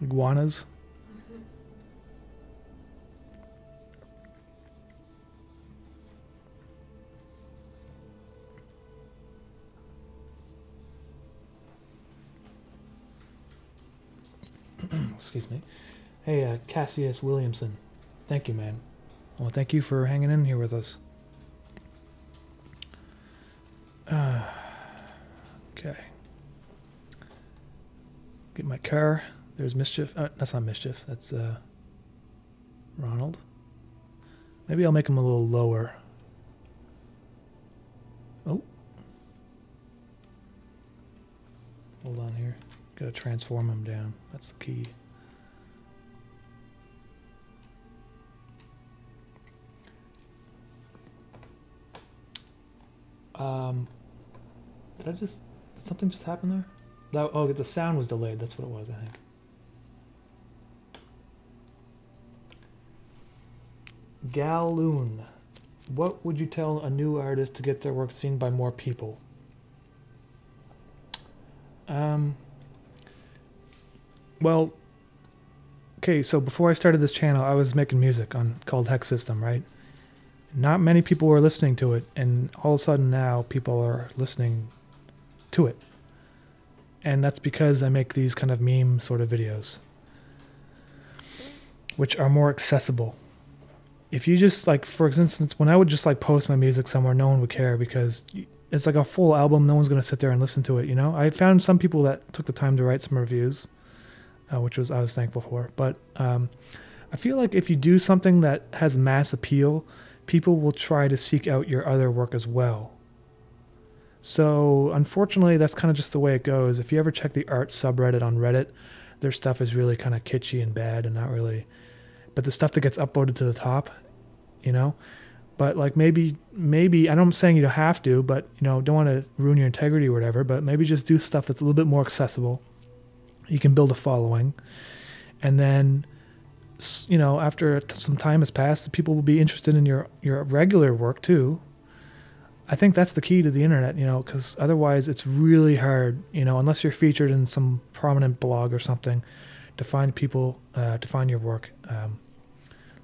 Iguanas. Excuse me. Hey, Cassius Williamson. Thank you, man. Well, thank you for hanging in here with us. Okay. Get my car. There's Mischief. That's not Mischief. That's Ronald. Maybe I'll make him a little lower. Oh. Hold on here. Gotta transform him down. That's the key. Did something just happen there? That, oh, the sound was delayed. That's what it was, I think. Galoon. What would you tell a new artist to get their work seen by more people? Well, okay, so before I started this channel, I was making music called Hex System, right? Not many people were listening to it, and all of a sudden now people are listening to it. And that's because I make these kind of meme sort of videos, which are more accessible. If you just, like, for instance, when I would just like post my music somewhere, no one would care because it's like a full album. No one's going to sit there and listen to it, you know? I found some people that took the time to write some reviews, which I was thankful for. But I feel like if you do something that has mass appeal, people will try to seek out your other work as well. So unfortunately, that's kind of just the way it goes. If you ever check the art subreddit on Reddit, their stuff is really kind of kitschy and bad and not really... But the stuff that gets uploaded to the top, you know? But like maybe, I know I'm saying you don't have to, but, you know, don't want to ruin your integrity or whatever, but maybe just do stuff that's a little bit more accessible. You can build a following. And then, you know, after some time has passed, people will be interested in your regular work too. I think that's the key to the internet, you know, because otherwise it's really hard, you know, unless you're featured in some prominent blog or something, to find people, to find your work.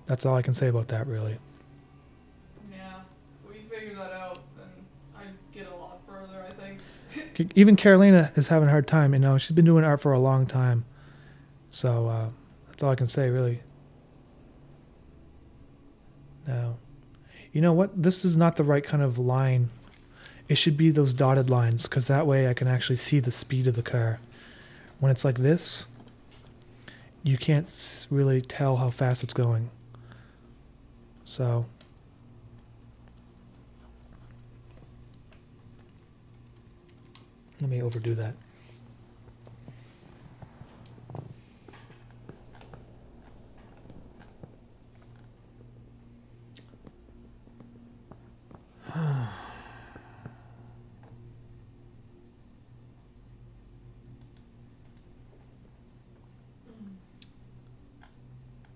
That's all I can say about that, really. Yeah, we figured that out, and I'd get a lot further, I think. Even Carolina is having a hard time, you know, she's been doing art for a long time. So that's all I can say, really. No. You know what? This is not the right kind of line. It should be those dotted lines, because that way I can actually see the speed of the car. When it's like this, you can't really tell how fast it's going. So let me overdo that.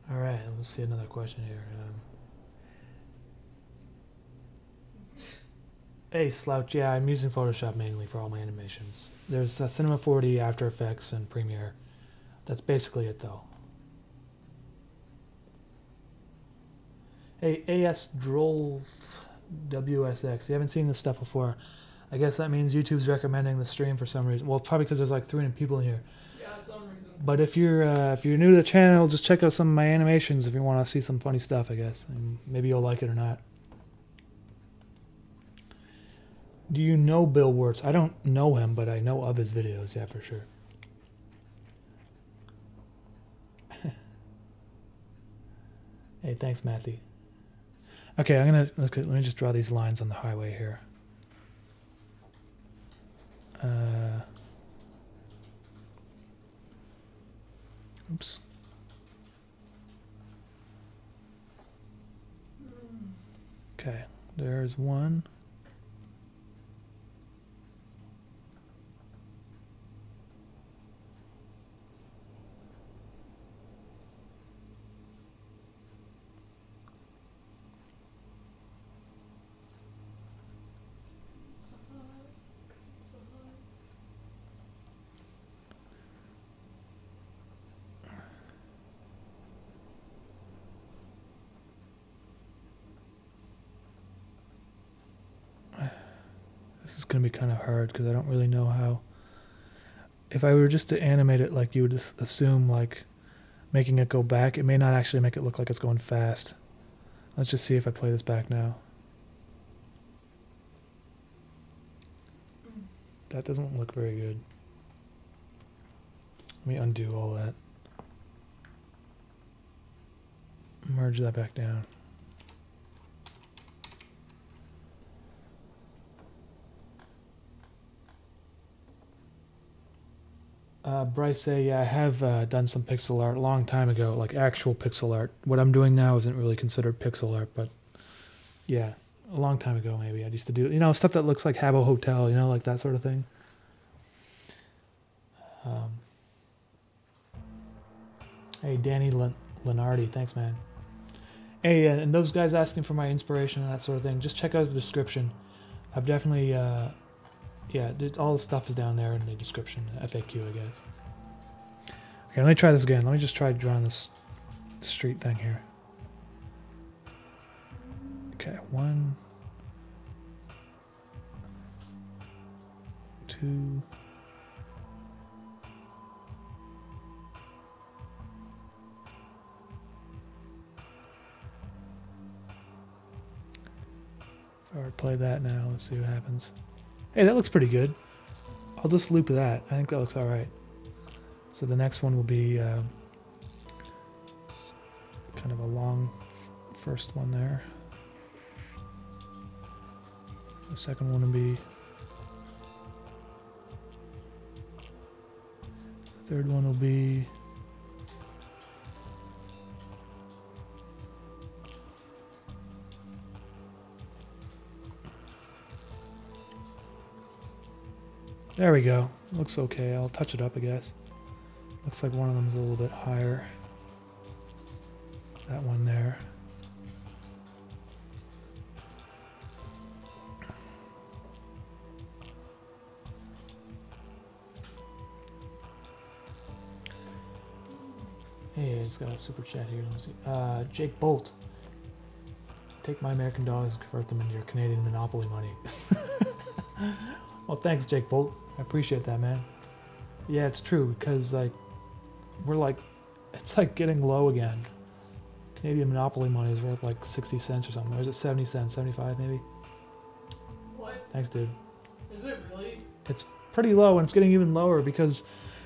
All right, let's see another question here. Hey, Slouch, yeah, I'm using Photoshop mainly for all my animations. There's Cinema 4D, After Effects, and Premiere. That's basically it, though. Hey, AS Droll WSX, you haven't seen this stuff before. I guess that means YouTube's recommending the stream for some reason. Well, probably because there's like 300 people in here. Yeah, some reason. But if you're new to the channel, just check out some of my animations if you want to see some funny stuff, I guess. And maybe you'll like it or not. Do you know Bill Wirtz? I don't know him, but I know of his videos, yeah, for sure. Hey, thanks, Matthew. Okay, let me just draw these lines on the highway here. Oops. Okay, there's one. This is going to be kind of hard because I don't really know how. If I were just to animate it like you would assume, like making it go back, it may not actually make it look like it's going fast. Let's just see if I play this back now. That doesn't look very good. Let me undo all that. Merge that back down. Bryce say, yeah, I have done some pixel art a long time ago, like actual pixel art. What I'm doing now isn't really considered pixel art, but yeah, a long time ago maybe. I used to do, you know, stuff that looks like Habbo Hotel, you know, like that sort of thing. Hey, Danny Lenardi, thanks, man. Hey, and those guys asking for my inspiration and that sort of thing, just check out the description. I've definitely... yeah, all the stuff is down there in the description, FAQ, I guess. Okay, let me try this again. Let me just try drawing this street thing here. Okay, 1, 2. If I were to play that now, let's see what happens. Hey, that looks pretty good. I'll just loop that. I think that looks all right. So the next one will be kind of a long first one there. The second one will be... The third one will be... There we go. Looks okay. I'll touch it up, I guess. Looks like one of them is a little bit higher. That one there. Hey, I just got a super chat here. Let me see. Jake Bolt. Take my American dollars and convert them into your Canadian Monopoly money. Well, thanks, Jake Bolt. I appreciate that, man. Yeah, it's true, because, like, we're like, it's like getting low again. Canadian Monopoly money is worth like 60 cents or something. Or is it 70 cents, 75 maybe? What? Thanks, dude. Is it really? It's pretty low, and it's getting even lower because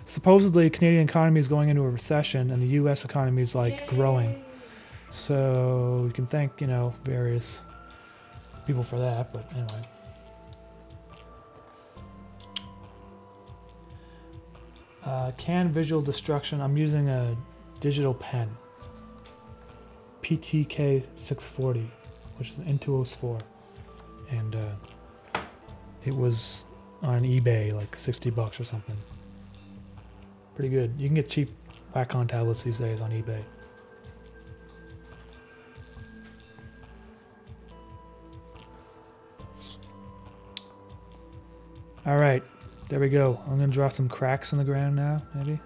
supposedly the Canadian economy is going into a recession and the U.S. economy is, like, growing. So you can thank, you know, various people for that, but anyway. Can visual destruction. I'm using a digital pen. PTK-640, which is an Intuos3. And it was on eBay like 60 bucks or something. Pretty good. You can get cheap Wacom tablets these days on eBay. Alright, there we go. I'm going to draw some cracks in the ground now, maybe.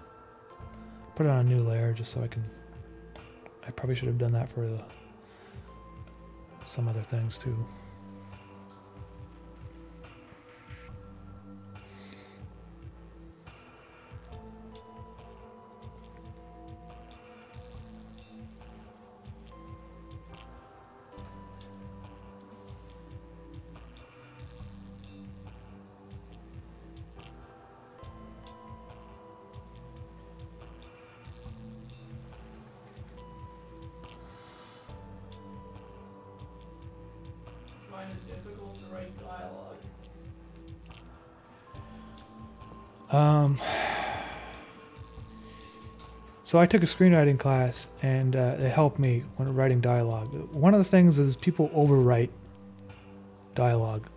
Put it on a new layer just so I can... I probably should have done that for some other things too. Find it difficult to write dialogue. So I took a screenwriting class, and it helped me when writing dialogue. One of the things is people overwrite dialogue,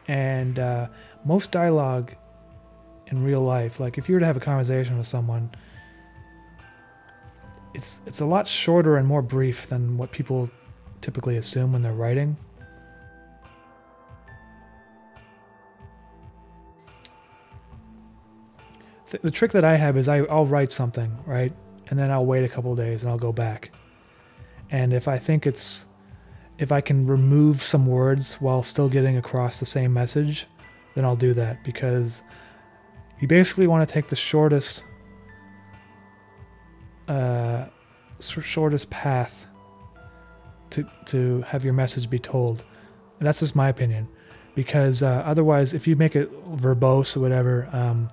and most dialogue in real life, like if you were to have a conversation with someone, it's a lot shorter and more brief than what people typically assume when they're writing. The trick that I have is I'll write something, right? And then I'll wait a couple of days and I'll go back. And if I think if I can remove some words while still getting across the same message, then I'll do that, because you basically want to take the shortest path to have your message be told. And that's just my opinion, because otherwise, if you make it verbose or whatever,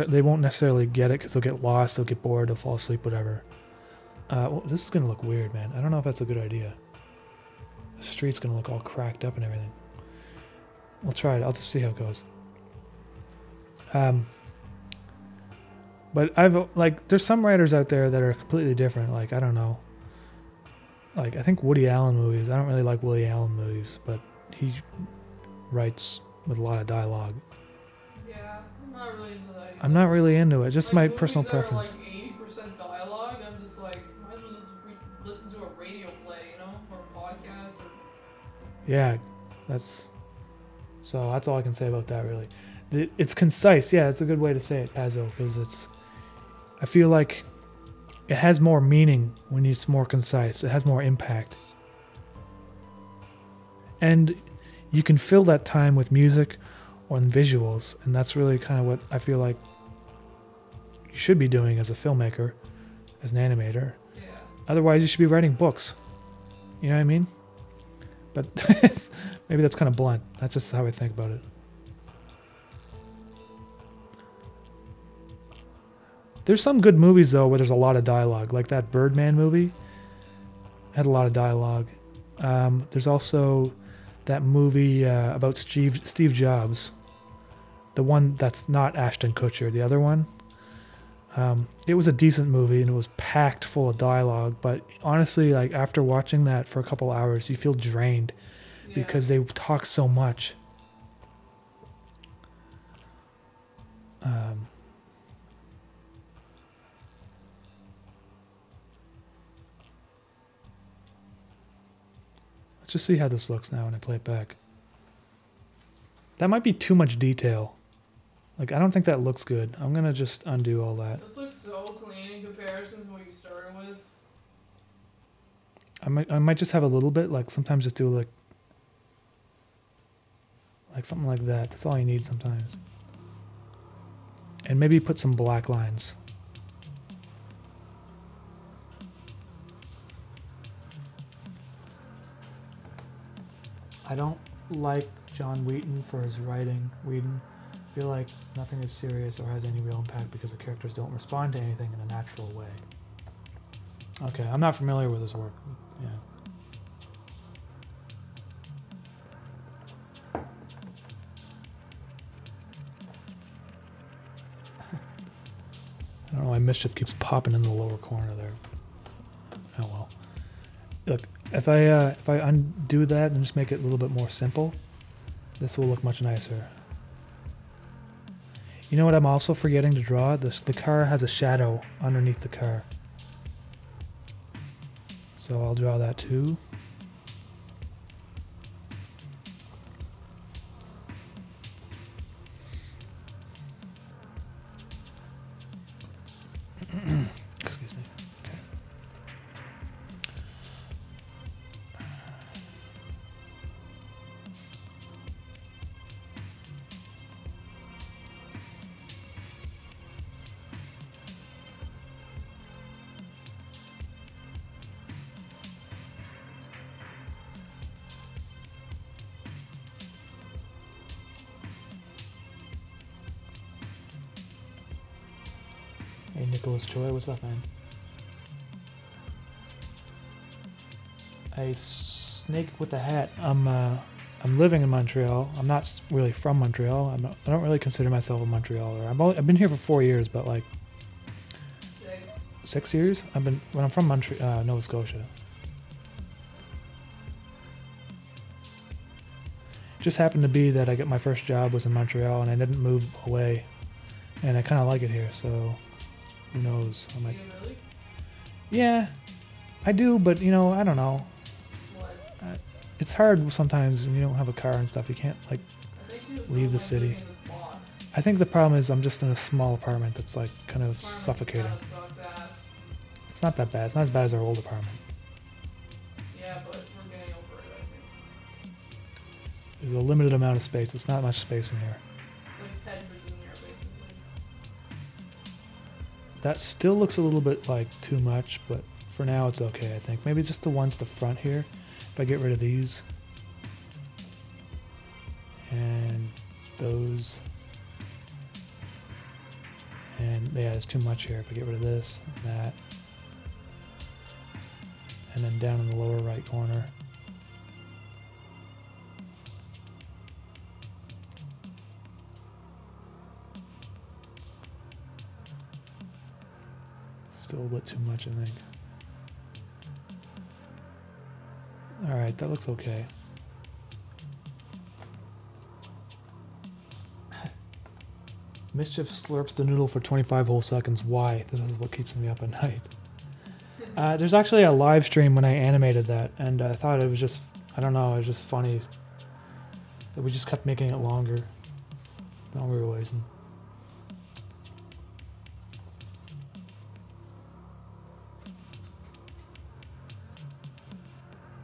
they won't necessarily get it, because they'll get lost, they'll get bored, they'll fall asleep, whatever. Well, this is gonna look weird, man. I don't know if that's a good idea. The street's gonna look all cracked up and everything. We'll try it. I'll just see how it goes. But there's some writers out there that are completely different. Like, I don't know. Like, I think Woody Allen movies. I don't really like Woody Allen movies, but he writes with a lot of dialogue. Yeah, I'm not really into that either. I'm not really into it. Just like, my personal preference. Like 80% dialogue, I'm just like, might as well just listen to a radio play, you know, or a podcast. Yeah, so that's all I can say about that, really. It's concise. Yeah, it's a good way to say it, Pazzo, because I feel like it has more meaning when it's more concise. It has more impact. And you can fill that time with music or in visuals, and that's really kind of what I feel like you should be doing as a filmmaker, as an animator. Yeah. Otherwise, you should be writing books. You know what I mean? But maybe that's kind of blunt. That's just how I think about it. There's some good movies, though, where there's a lot of dialogue. Like that Birdman movie had a lot of dialogue. There's also that movie about Steve Jobs. The one that's not Ashton Kutcher, the other one. It was a decent movie, and it was packed full of dialogue. But honestly, like after watching that for a couple hours, you feel drained because they talk so much. Let's just see how this looks now when I play it back. That might be too much detail. Like, I don't think that looks good. I'm gonna just undo all that. This looks so clean in comparison to what you started with. I might just have a little bit, like sometimes just do like something like that. That's all you need sometimes. And maybe put some black lines. I don't like John Wheaton for his writing. Whedon. I feel like nothing is serious or has any real impact because the characters don't respond to anything in a natural way. Okay, I'm not familiar with his work. Yeah. I don't know why Mischief keeps popping in the lower corner there. Oh well. Look, if I undo that and just make it a little bit more simple, this will look much nicer. You know what I'm also forgetting to draw? The car has a shadow underneath the car. So I'll draw that too. Excuse me. Okay. Hey, Nicholas Joy, what's up, man? A snake with a hat. I'm I'm living in Montreal. I'm not really from Montreal. I don't really consider myself a Montrealer. I've been here for 4 years, but like 6 years. When I'm from Nova Scotia. Just happened to be that I got my first job was in Montreal, and I didn't move away, and I kind of like it here. So, who knows? I might. Really? Yeah, I do, but you know, I don't know. What? It's hard sometimes when you don't have a car and stuff. You can't like leave the city. I think the problem is I'm just in a small apartment that's like kind of suffocating. It's not that bad. It's not as bad as our old apartment. Yeah, but we're getting over it, I think. There's a limited amount of space. It's not much space in here. It's like Tetris in here, basically. That still looks a little bit like too much, but for now it's okay, I think. Maybe just the ones at the front here. If I get rid of these. And those. And yeah, there's too much here. If I get rid of this, that. And then down in the lower right corner. Still a bit too much, I think. Alright, that looks okay. Mischief slurps the noodle for 25 whole seconds. Why? This is what keeps me up at night. There's actually a live stream when I animated that, and I thought it was just, I don't know, it was just funny that we just kept making it longer. No reason.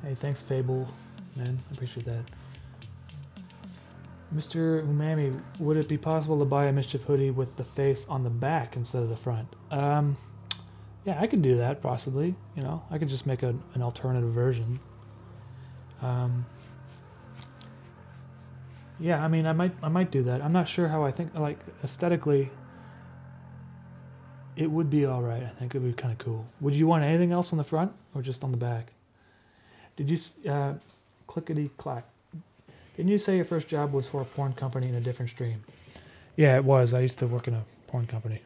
Hey, thanks, Fable, man. I appreciate that. Mr. Umami, would it be possible to buy a Mischief hoodie with the face on the back instead of the front? Yeah, I could do that, possibly. You know, I could just make an alternative version. Yeah, I mean, I might do that. I'm not sure how I think, like, aesthetically, it would be alright. I think it would be kind of cool. Would you want anything else on the front, or just on the back? Did you, clickety-clack. Didn't you say your first job was for a porn company in a different stream? Yeah, it was. I used to work in a porn company.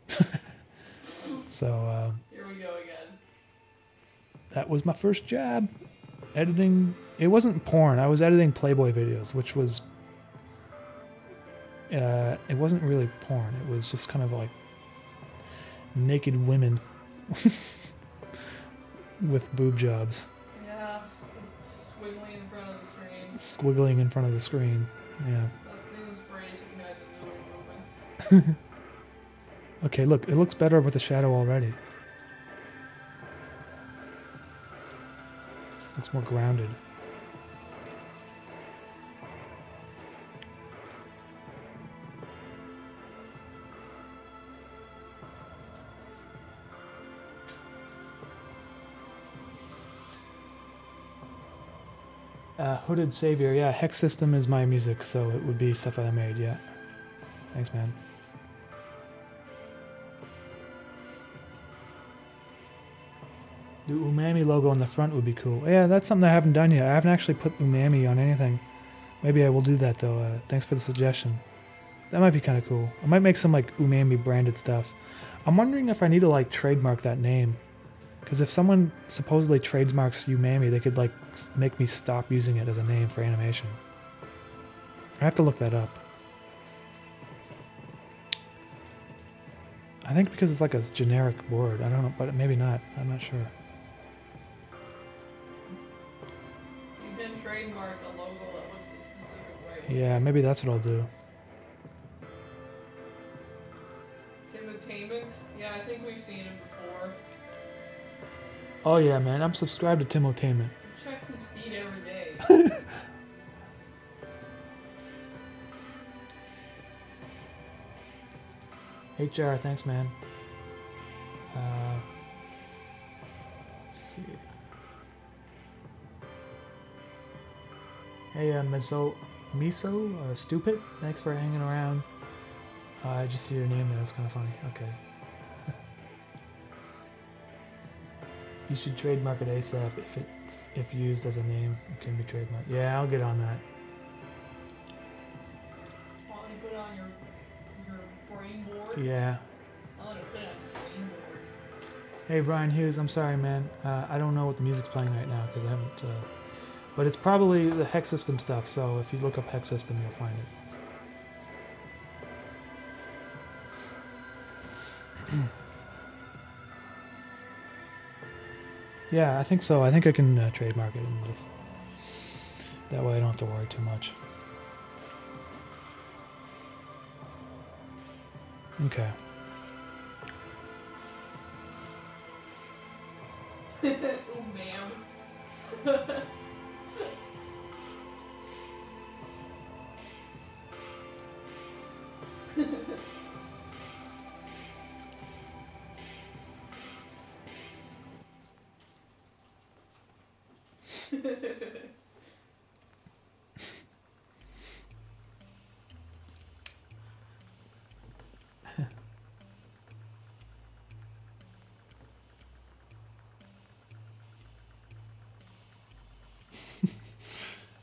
So, here we go again. That was my first job. Editing. It wasn't porn. I was editing Playboy videos, which was... it wasn't really porn. It was just kind of like naked women with boob jobs. Yeah, just squiggling in front of the screen. Squiggling in front of the screen, yeah. That's the inspiration behind the noodle movements. Okay, look, it looks better with the shadow already. Looks more grounded. Hooded Savior, yeah, Hex System is my music, so it would be stuff that I made, yeah. Thanks, man. The Umami logo on the front would be cool. Yeah, that's something I haven't done yet. I haven't actually put Umami on anything. Maybe I will do that, though. Thanks for the suggestion. That might be kind of cool. I might make some, like, Umami branded stuff. I'm wondering if I need to, like, trademark that name. Because if someone supposedly trademarks Umami, they could, like, make me stop using it as a name for animation. I have to look that up. I think because it's like a generic word. I don't know, but maybe not. I'm not sure. You can trademark a logo that looks a specific way. Yeah, maybe that's what I'll do. Timotainment? Yeah, I think we've seen it before. Oh yeah, man, I'm subscribed to Timotainment. He checks his feed every day. HR, thanks, man. Let's see. Hey, Miso, Stupid, thanks for hanging around. I just see your name there, it's kind of funny. Okay. You should trademark it ASAP if used as a name. It can be trademarked. Yeah, I'll get on that. Yeah. I want to put it on screen. Hey, Brian Hughes, I'm sorry, man. I don't know what the music's playing right now because I haven't... but it's probably the hex system stuff, so if you look up hex system, you'll find it. Yeah, I think so. I think I can trademark it and just... That way I don't have to worry too much. Okay. Oh, ma'am.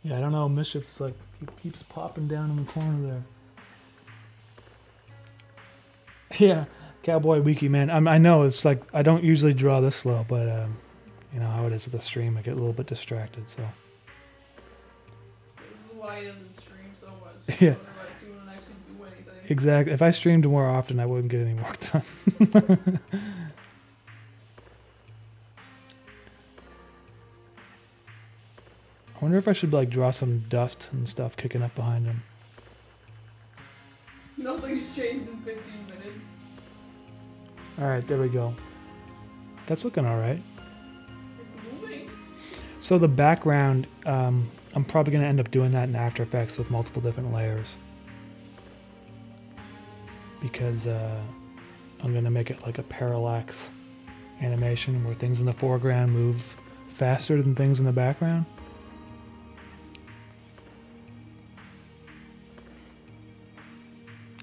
Yeah, I don't know. Mischief's like, he keeps popping down in the corner there. Yeah, Cowboy Wiki, man. I know it's like, I don't usually draw this slow, but you know how it is with the stream. I get a little bit distracted, so. This is why he doesn't stream so much. Yeah. Otherwise he wouldn't actually do anything. Exactly. If I streamed more often, I wouldn't get any work done. I wonder if I should like draw some dust and stuff kicking up behind him. Nothing's changed in 15 minutes. Alright, there we go. That's looking alright. It's moving. So the background, I'm probably going to end up doing that in After Effects with multiple different layers. Because I'm going to make it like a parallax animation where things in the foreground move faster than things in the background.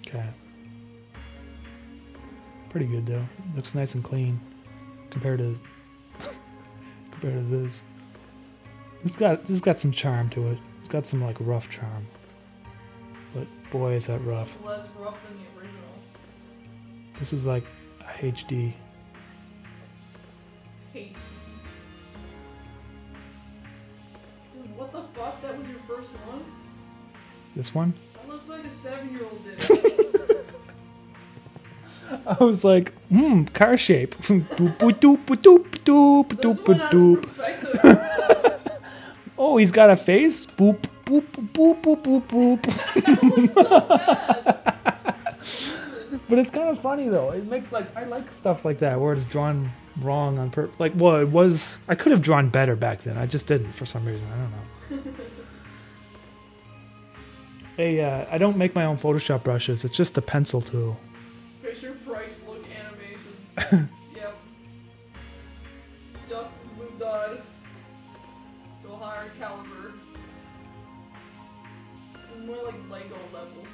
Okay. Pretty good though. Looks nice and clean compared to this. It's got some charm to it. It's got some like rough charm. But boy is that rough. It's less rough than the original. This is like HD. HD. Dude, what the fuck? That was your first one? This one? That looks like a 7-year-old did it. I was like, car shape. Boop, boop, doop, doop, doop, doop, doop, doop. Oh, he's got a face. Boop, boop, boop, boop, boop, boop. That looks so bad. But it's kind of funny though. It makes like, I like stuff like that where it's drawn wrong on purpose. Like, well, it was, I could have drawn better back then. I just didn't for some reason. I don't know. Hey, I don't make my own Photoshop brushes. It's just a pencil tool. Fisher Price look animations. Yep. Justin's moved on to a higher caliber. It's more like Lego level.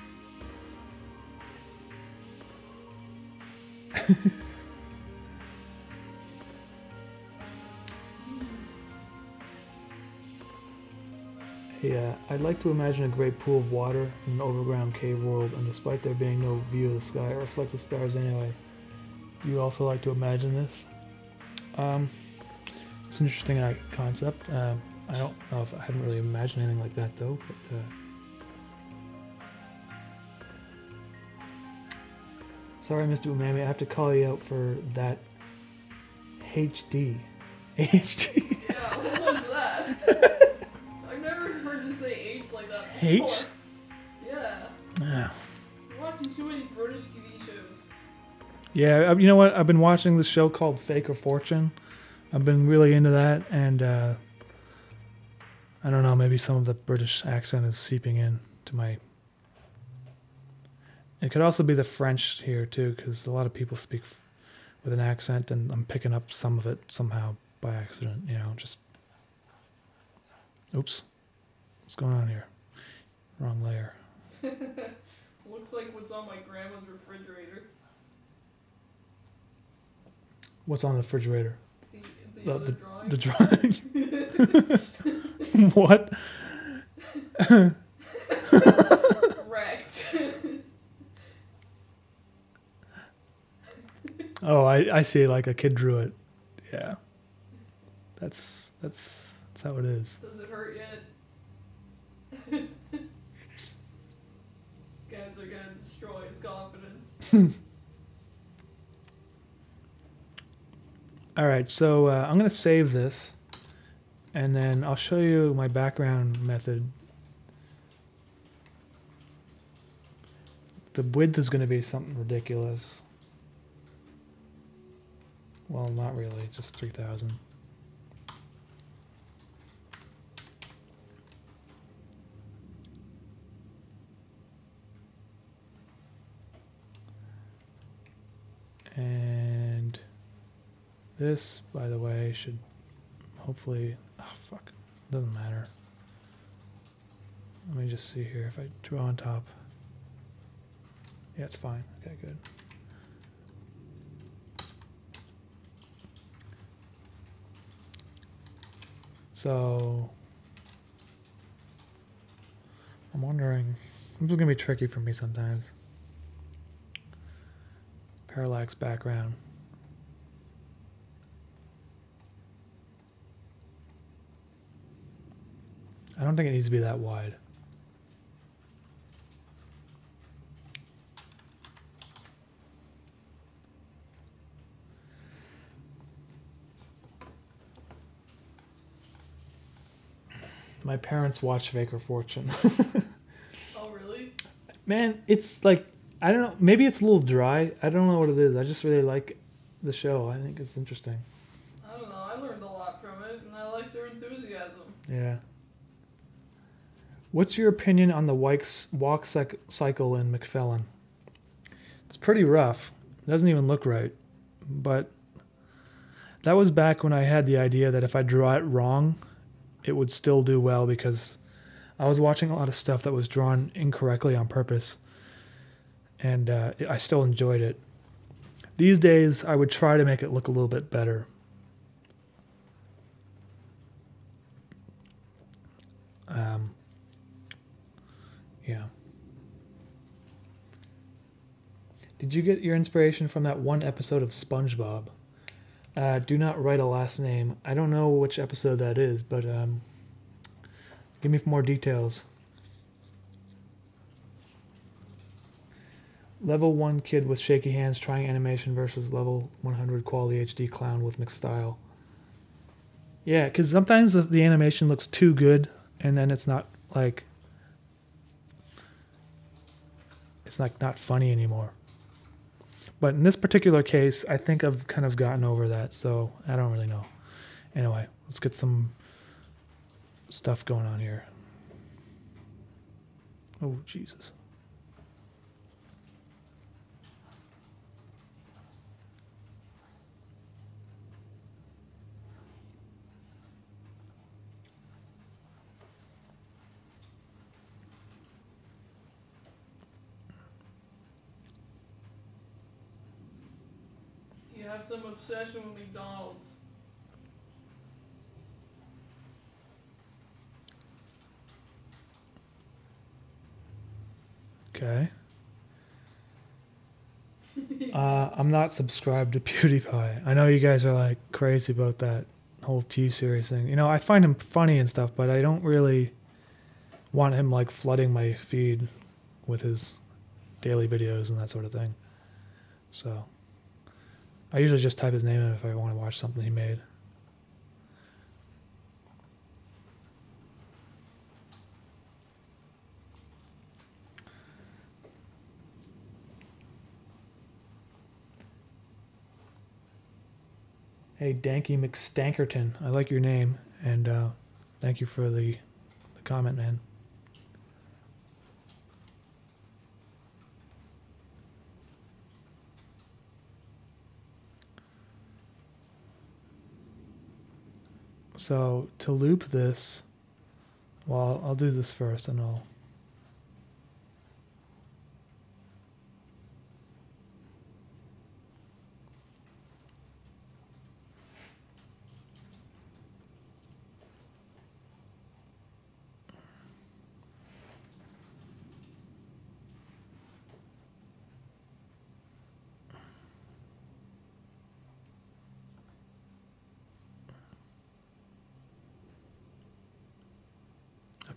Yeah, I'd like to imagine a great pool of water in an overground cave world, and despite there being no view of the sky, it reflects the stars anyway. You also like to imagine this? It's an interesting concept. I don't know if I haven't really imagined anything like that though. But, sorry, Mr. Umami, I have to call you out for that HD. HD. Yeah, what was that? I've never heard you say H like that before. H? Yeah. Yeah. You're watching too many British TV shows. Yeah, you know what? I've been watching this show called Fake or Fortune. I've been really into that, and I don't know, maybe some of the British accent is seeping in to my... It could also be the French here, too, because a lot of people speak with an accent, and I'm picking up some of it somehow by accident, you know, just... Oops. What's going on here? Wrong layer. Looks like what's on my grandma's refrigerator. What's on the refrigerator? The other drawing. The drawing. What? Correct. Oh, I see. Like a kid drew it. Yeah. That's how it is. Does it hurt yet? Guys are gonna destroy his confidence. All right, so I'm gonna save this, and then I'll show you my background method. The width is gonna be something ridiculous. Well, not really, just 3,000. And this, by the way, should hopefully, oh fuck, doesn't matter. Let me just see here if I draw on top. Yeah, it's fine. Okay, good. So I'm wondering, this is gonna be tricky for me sometimes. Parallax background. I don't think it needs to be that wide. My parents watch Faker Fortune. Oh, really? Man, it's like, I don't know, maybe it's a little dry. I don't know what it is. I just really like the show. I think it's interesting. I don't know. I learned a lot from it, and I like their enthusiasm. Yeah. What's your opinion on the walk cycle in McFellen? It's pretty rough. It doesn't even look right. But that was back when I had the idea that if I draw it wrong, it would still do well, because I was watching a lot of stuff that was drawn incorrectly on purpose. And I still enjoyed it. These days, I would try to make it look a little bit better. Yeah. Did you get your inspiration from that one episode of SpongeBob? Do not write a last name. I don't know which episode that is, but give me more details. Level 1 kid with shaky hands trying animation versus level 100 quality HD clown with mixed style. Yeah, because sometimes the animation looks too good, and then it's not like, it's like not funny anymore. But in this particular case, I think I've kind of gotten over that, so I don't really know. Anyway, let's get some stuff going on here. Oh, Jesus. You have some obsession with McDonald's. Okay. I'm not subscribed to PewDiePie. I know you guys are like crazy about that whole T-Series thing. You know, I find him funny and stuff, but I don't really want him like flooding my feed with his daily videos and that sort of thing. So I usually just type his name in if I want to watch something he made. Hey, Danky McStankerton, I like your name, and thank you for the comment, man. So to loop this, well, I'll do this first, and I'll.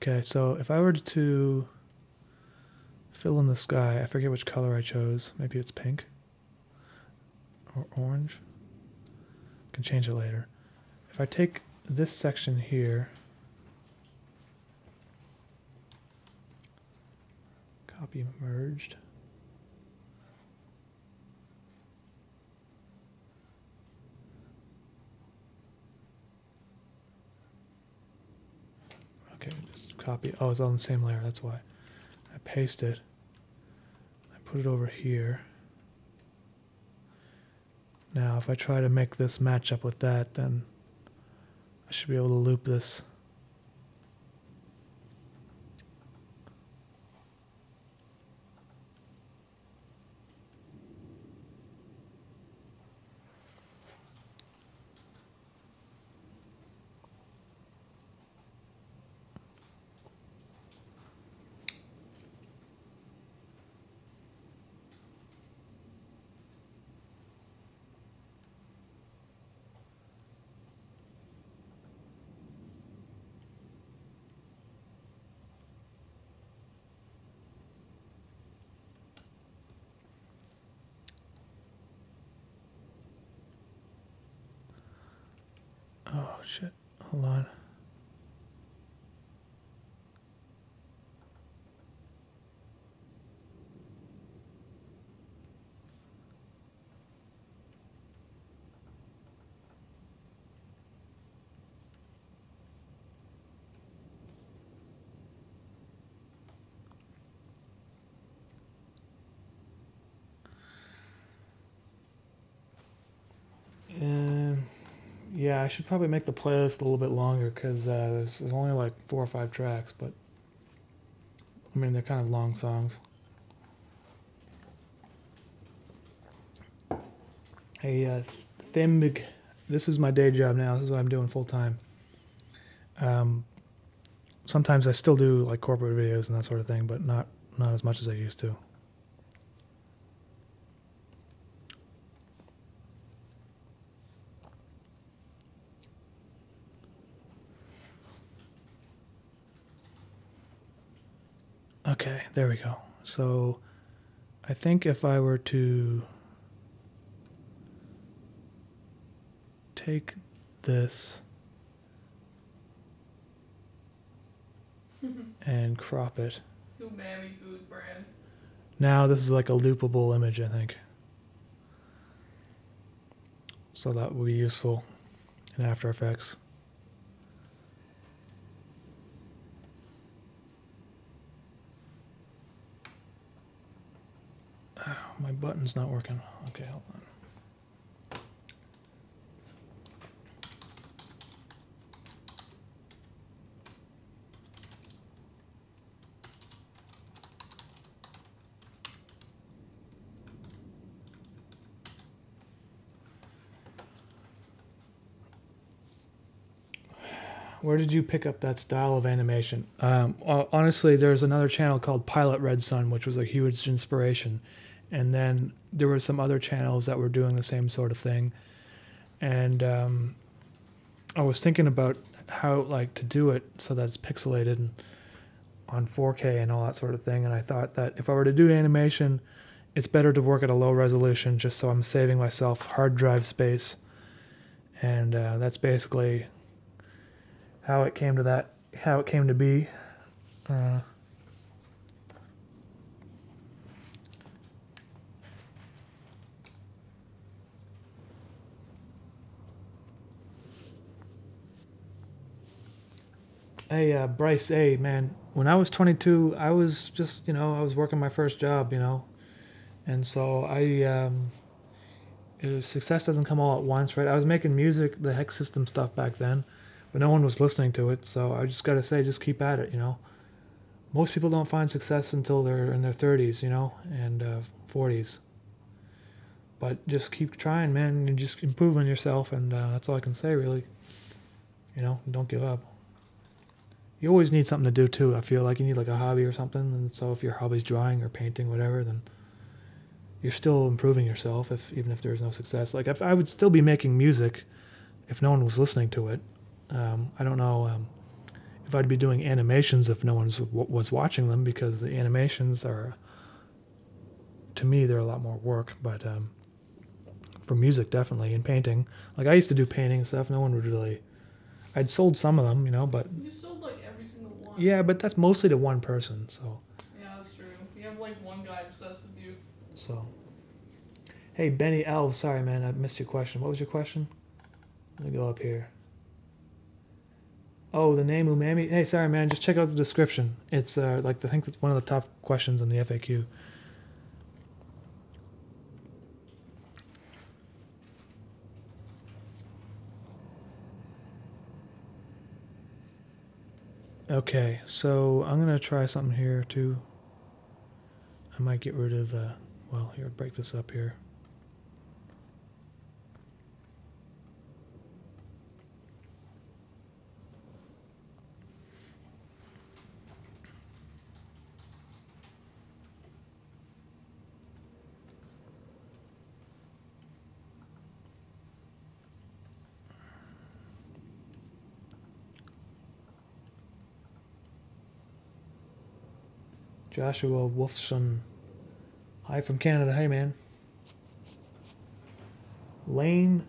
Okay, so if I were to fill in the sky, I forget which color I chose. Maybe it's pink or orange. I can change it later. If I take this section here, copy merged. Okay, just copy. Oh, it's on the same layer, that's why. I paste it. I put it over here. Now, if I try to make this match up with that, then I should be able to loop this. Oh shit, hold on. Yeah, I should probably make the playlist a little bit longer because there's only like 4 or 5 tracks, but I mean, they're kind of long songs. Hey, Thimbig, this is my day job now. This is what I'm doing full time. Sometimes I still do like corporate videos and that sort of thing, but not as much as I used to. Okay, there we go. So I think if I were to take this and crop it. Umami food brand. Now this is like a loopable image, I think. So that will be useful in After Effects. Oh, my button's not working. Okay, hold on. Where did you pick up that style of animation? Honestly, there's another channel called Pilot Red Sun, which was a huge inspiration. And then there were some other channels that were doing the same sort of thing. And I was thinking about how like to do it so that it's pixelated and on 4K and all that sort of thing. And I thought that if I were to do animation, it's better to work at a low resolution just so I'm saving myself hard drive space. And that's basically how it came to be. Hey, Bryce, hey, man, when I was 22, I was just, I was working my first job, and so success doesn't come all at once, right? I was making music, the Hex System stuff back then, but no one was listening to it, so I just gotta say, just keep at it, Most people don't find success until they're in their 30s, and 40s. But just keep trying, man, and just improve on yourself, and that's all I can say, really. Don't give up. You always need something to do, too. I feel like you need, like, a hobby or something, and so if your hobby's drawing or painting, whatever, then you're still improving yourself, even if there's no success. Like, if I would still be making music if no one was listening to it. I don't know. if I'd be doing animations if no one was watching them, because the animations are, to me, they're a lot more work. But for music, definitely, and painting. Like, I used to do painting and stuff. No one would really... I'd sold some of them, you know, but... You sold, like, every single one. Yeah, but that's mostly to one person, so... Yeah, that's true. You have, like, one guy obsessed with you. So... Hey, Benny Elves, sorry, man, I missed your question. What was your question? Let me go up here. Oh, the name Umami. Hey, sorry, man, just check out the description. It's, like, I think it's one of the top questions in the FAQ. Okay, so I'm gonna try something here too. I might get rid of, well, here, break this up here. Joshua Wolfson. Hi from Canada. Hey, man. Lane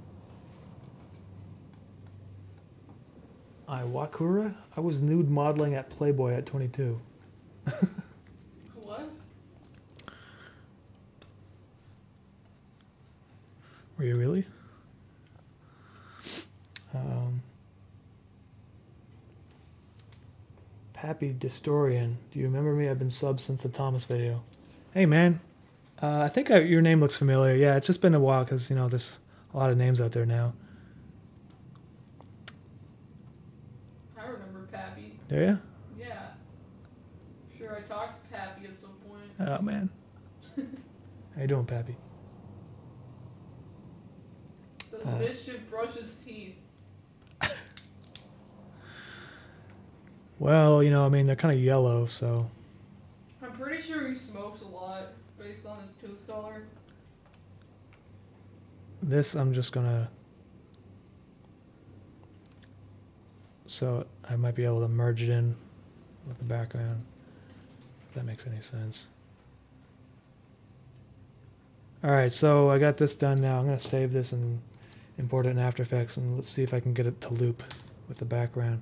Iwakura. I was nude modeling at Playboy at 22. What? Were you really? Pappy Distorian. Do you remember me? I've been subbed since the Thomas video. Hey, man. I think your name looks familiar. Yeah, it's just been a while because, you know, there's a lot of names out there now. I remember Pappy. Do you? Yeah. Sure, I talked to Pappy at some point. Oh, man. How you doing, Pappy? Does fish should brush his teeth? Well, you know, I mean, they're kind of yellow, so... I'm pretty sure he smokes a lot based on his tooth color. This, I'm just gonna... So, I might be able to merge it in with the background, if that makes any sense. Alright, so I got this done now. I'm gonna save this and import it in After Effects, and let's see if I can get it to loop with the background.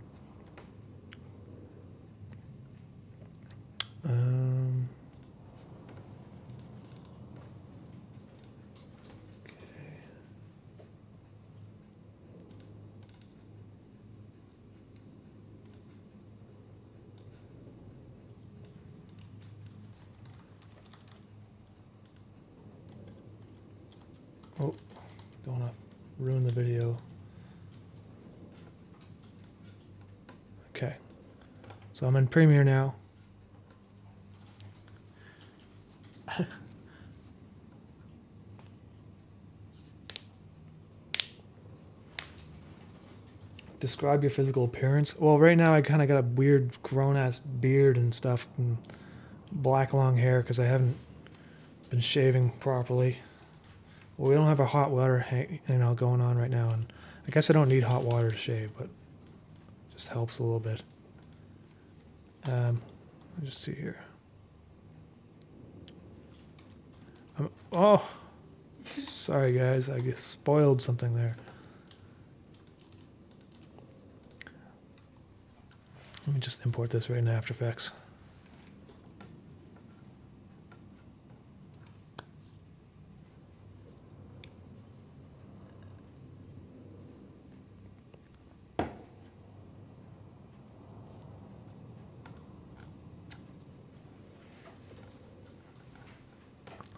Oh, don't want to ruin the video. Okay, so I'm in Premiere now. Describe your physical appearance. Well, right now I kind of got a weird grown-ass beard and stuff, and black long hair because I haven't been shaving properly. Well, we don't have a hot water, you know, going on right now, and I guess I don't need hot water to shave, but it just helps a little bit. Let me just see here. Oh, sorry guys, I just spoiled something there. Let me just import this right into After Effects.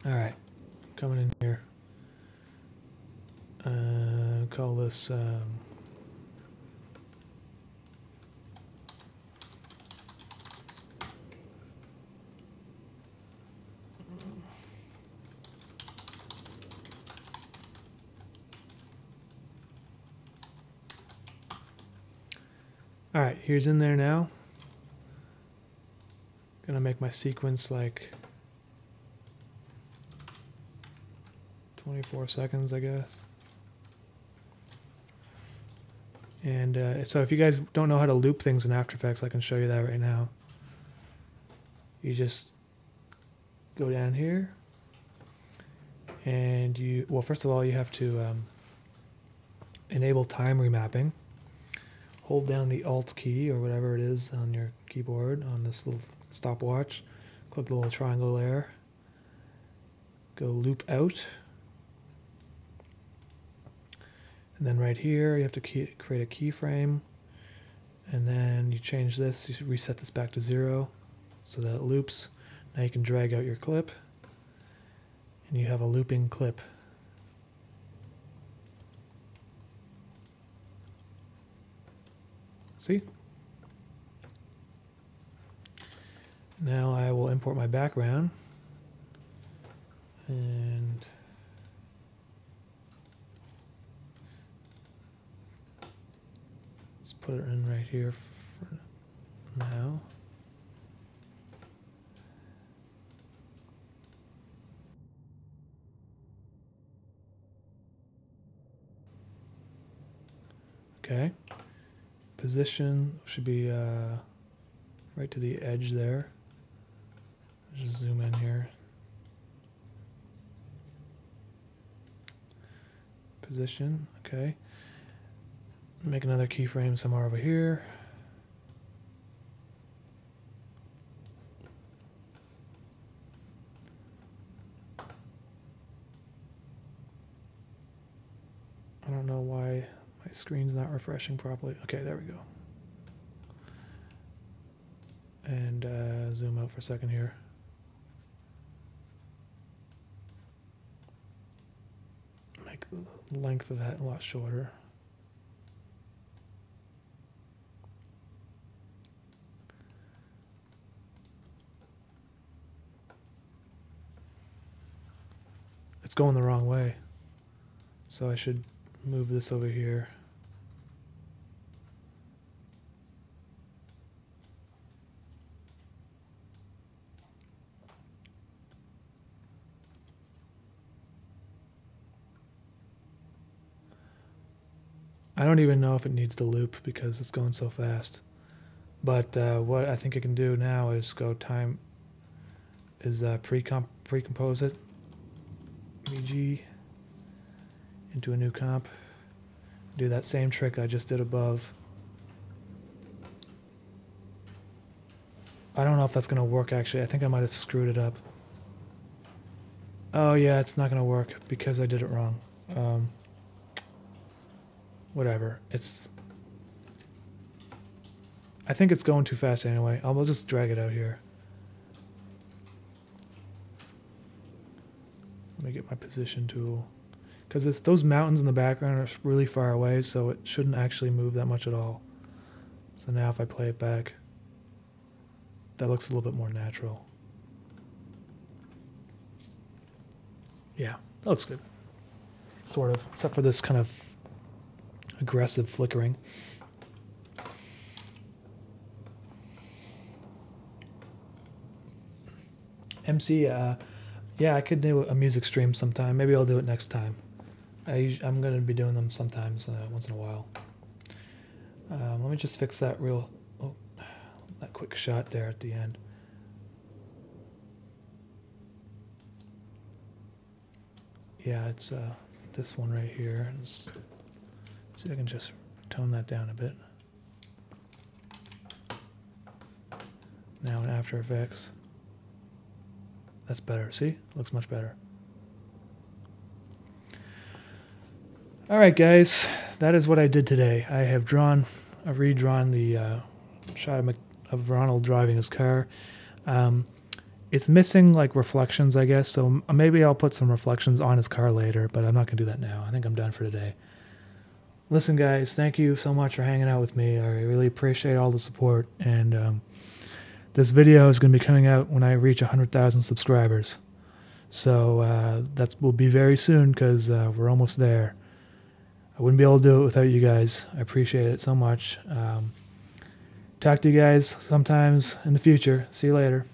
All right, coming in here. Call this. All right, here's in there now. Gonna make my sequence like 24 seconds, I guess. And so if you guys don't know how to loop things in After Effects, I can show you that right now. You just go down here, and well, first of all, you have to enable time remapping. Hold down the Alt key or whatever it is on your keyboard on this little stopwatch. Click the little triangle there. Go loop out. And then right here, you have to create a keyframe. And then you change this, you reset this back to 0 so that it loops. Now you can drag out your clip. And you have a looping clip. See? Now I will import my background. And let's put it in right here for now. Okay. Position should be right to the edge there. Just zoom in here. Position, okay. Make another keyframe somewhere over here. I don't know why my screen's not refreshing properly. Okay, there we go. And zoom out for a second here. Make the length of that a lot shorter. It's going the wrong way, so I should move this over here. I don't even know if it needs to loop because it's going so fast. But what I think I can do now is go time is pre-compose it. VG into a new comp. Do that same trick I just did above. I don't know if that's going to work actually. I think I might have screwed it up. Oh yeah, it's not going to work because I did it wrong. Whatever. I think it's going too fast anyway. I'll just drag it out here. Let me get my position tool. Because those mountains in the background are really far away, so it shouldn't actually move that much at all. So now if I play it back, that looks a little bit more natural. Yeah, that looks good. Sort of, except for this kind of aggressive flickering. MC, yeah, I could do a music stream sometime. Maybe I'll do it next time. I'm going to be doing them sometimes, once in a while. Let me just fix that that quick shot there at the end. Yeah, it's this one right here. See if I can just tone that down a bit. Now in After Effects. That's better. See? Looks much better. Alright guys, that is what I did today. I've redrawn the shot of Ronald driving his car. It's missing like reflections, I guess, so maybe I'll put some reflections on his car later, but I'm not going to do that now. I think I'm done for today. Listen guys, thank you so much for hanging out with me. I really appreciate all the support, and this video is going to be coming out when I reach 100,000 subscribers. So that will be very soon because we're almost there. I wouldn't be able to do it without you guys. I appreciate it so much. Talk to you guys sometimes in the future. See you later.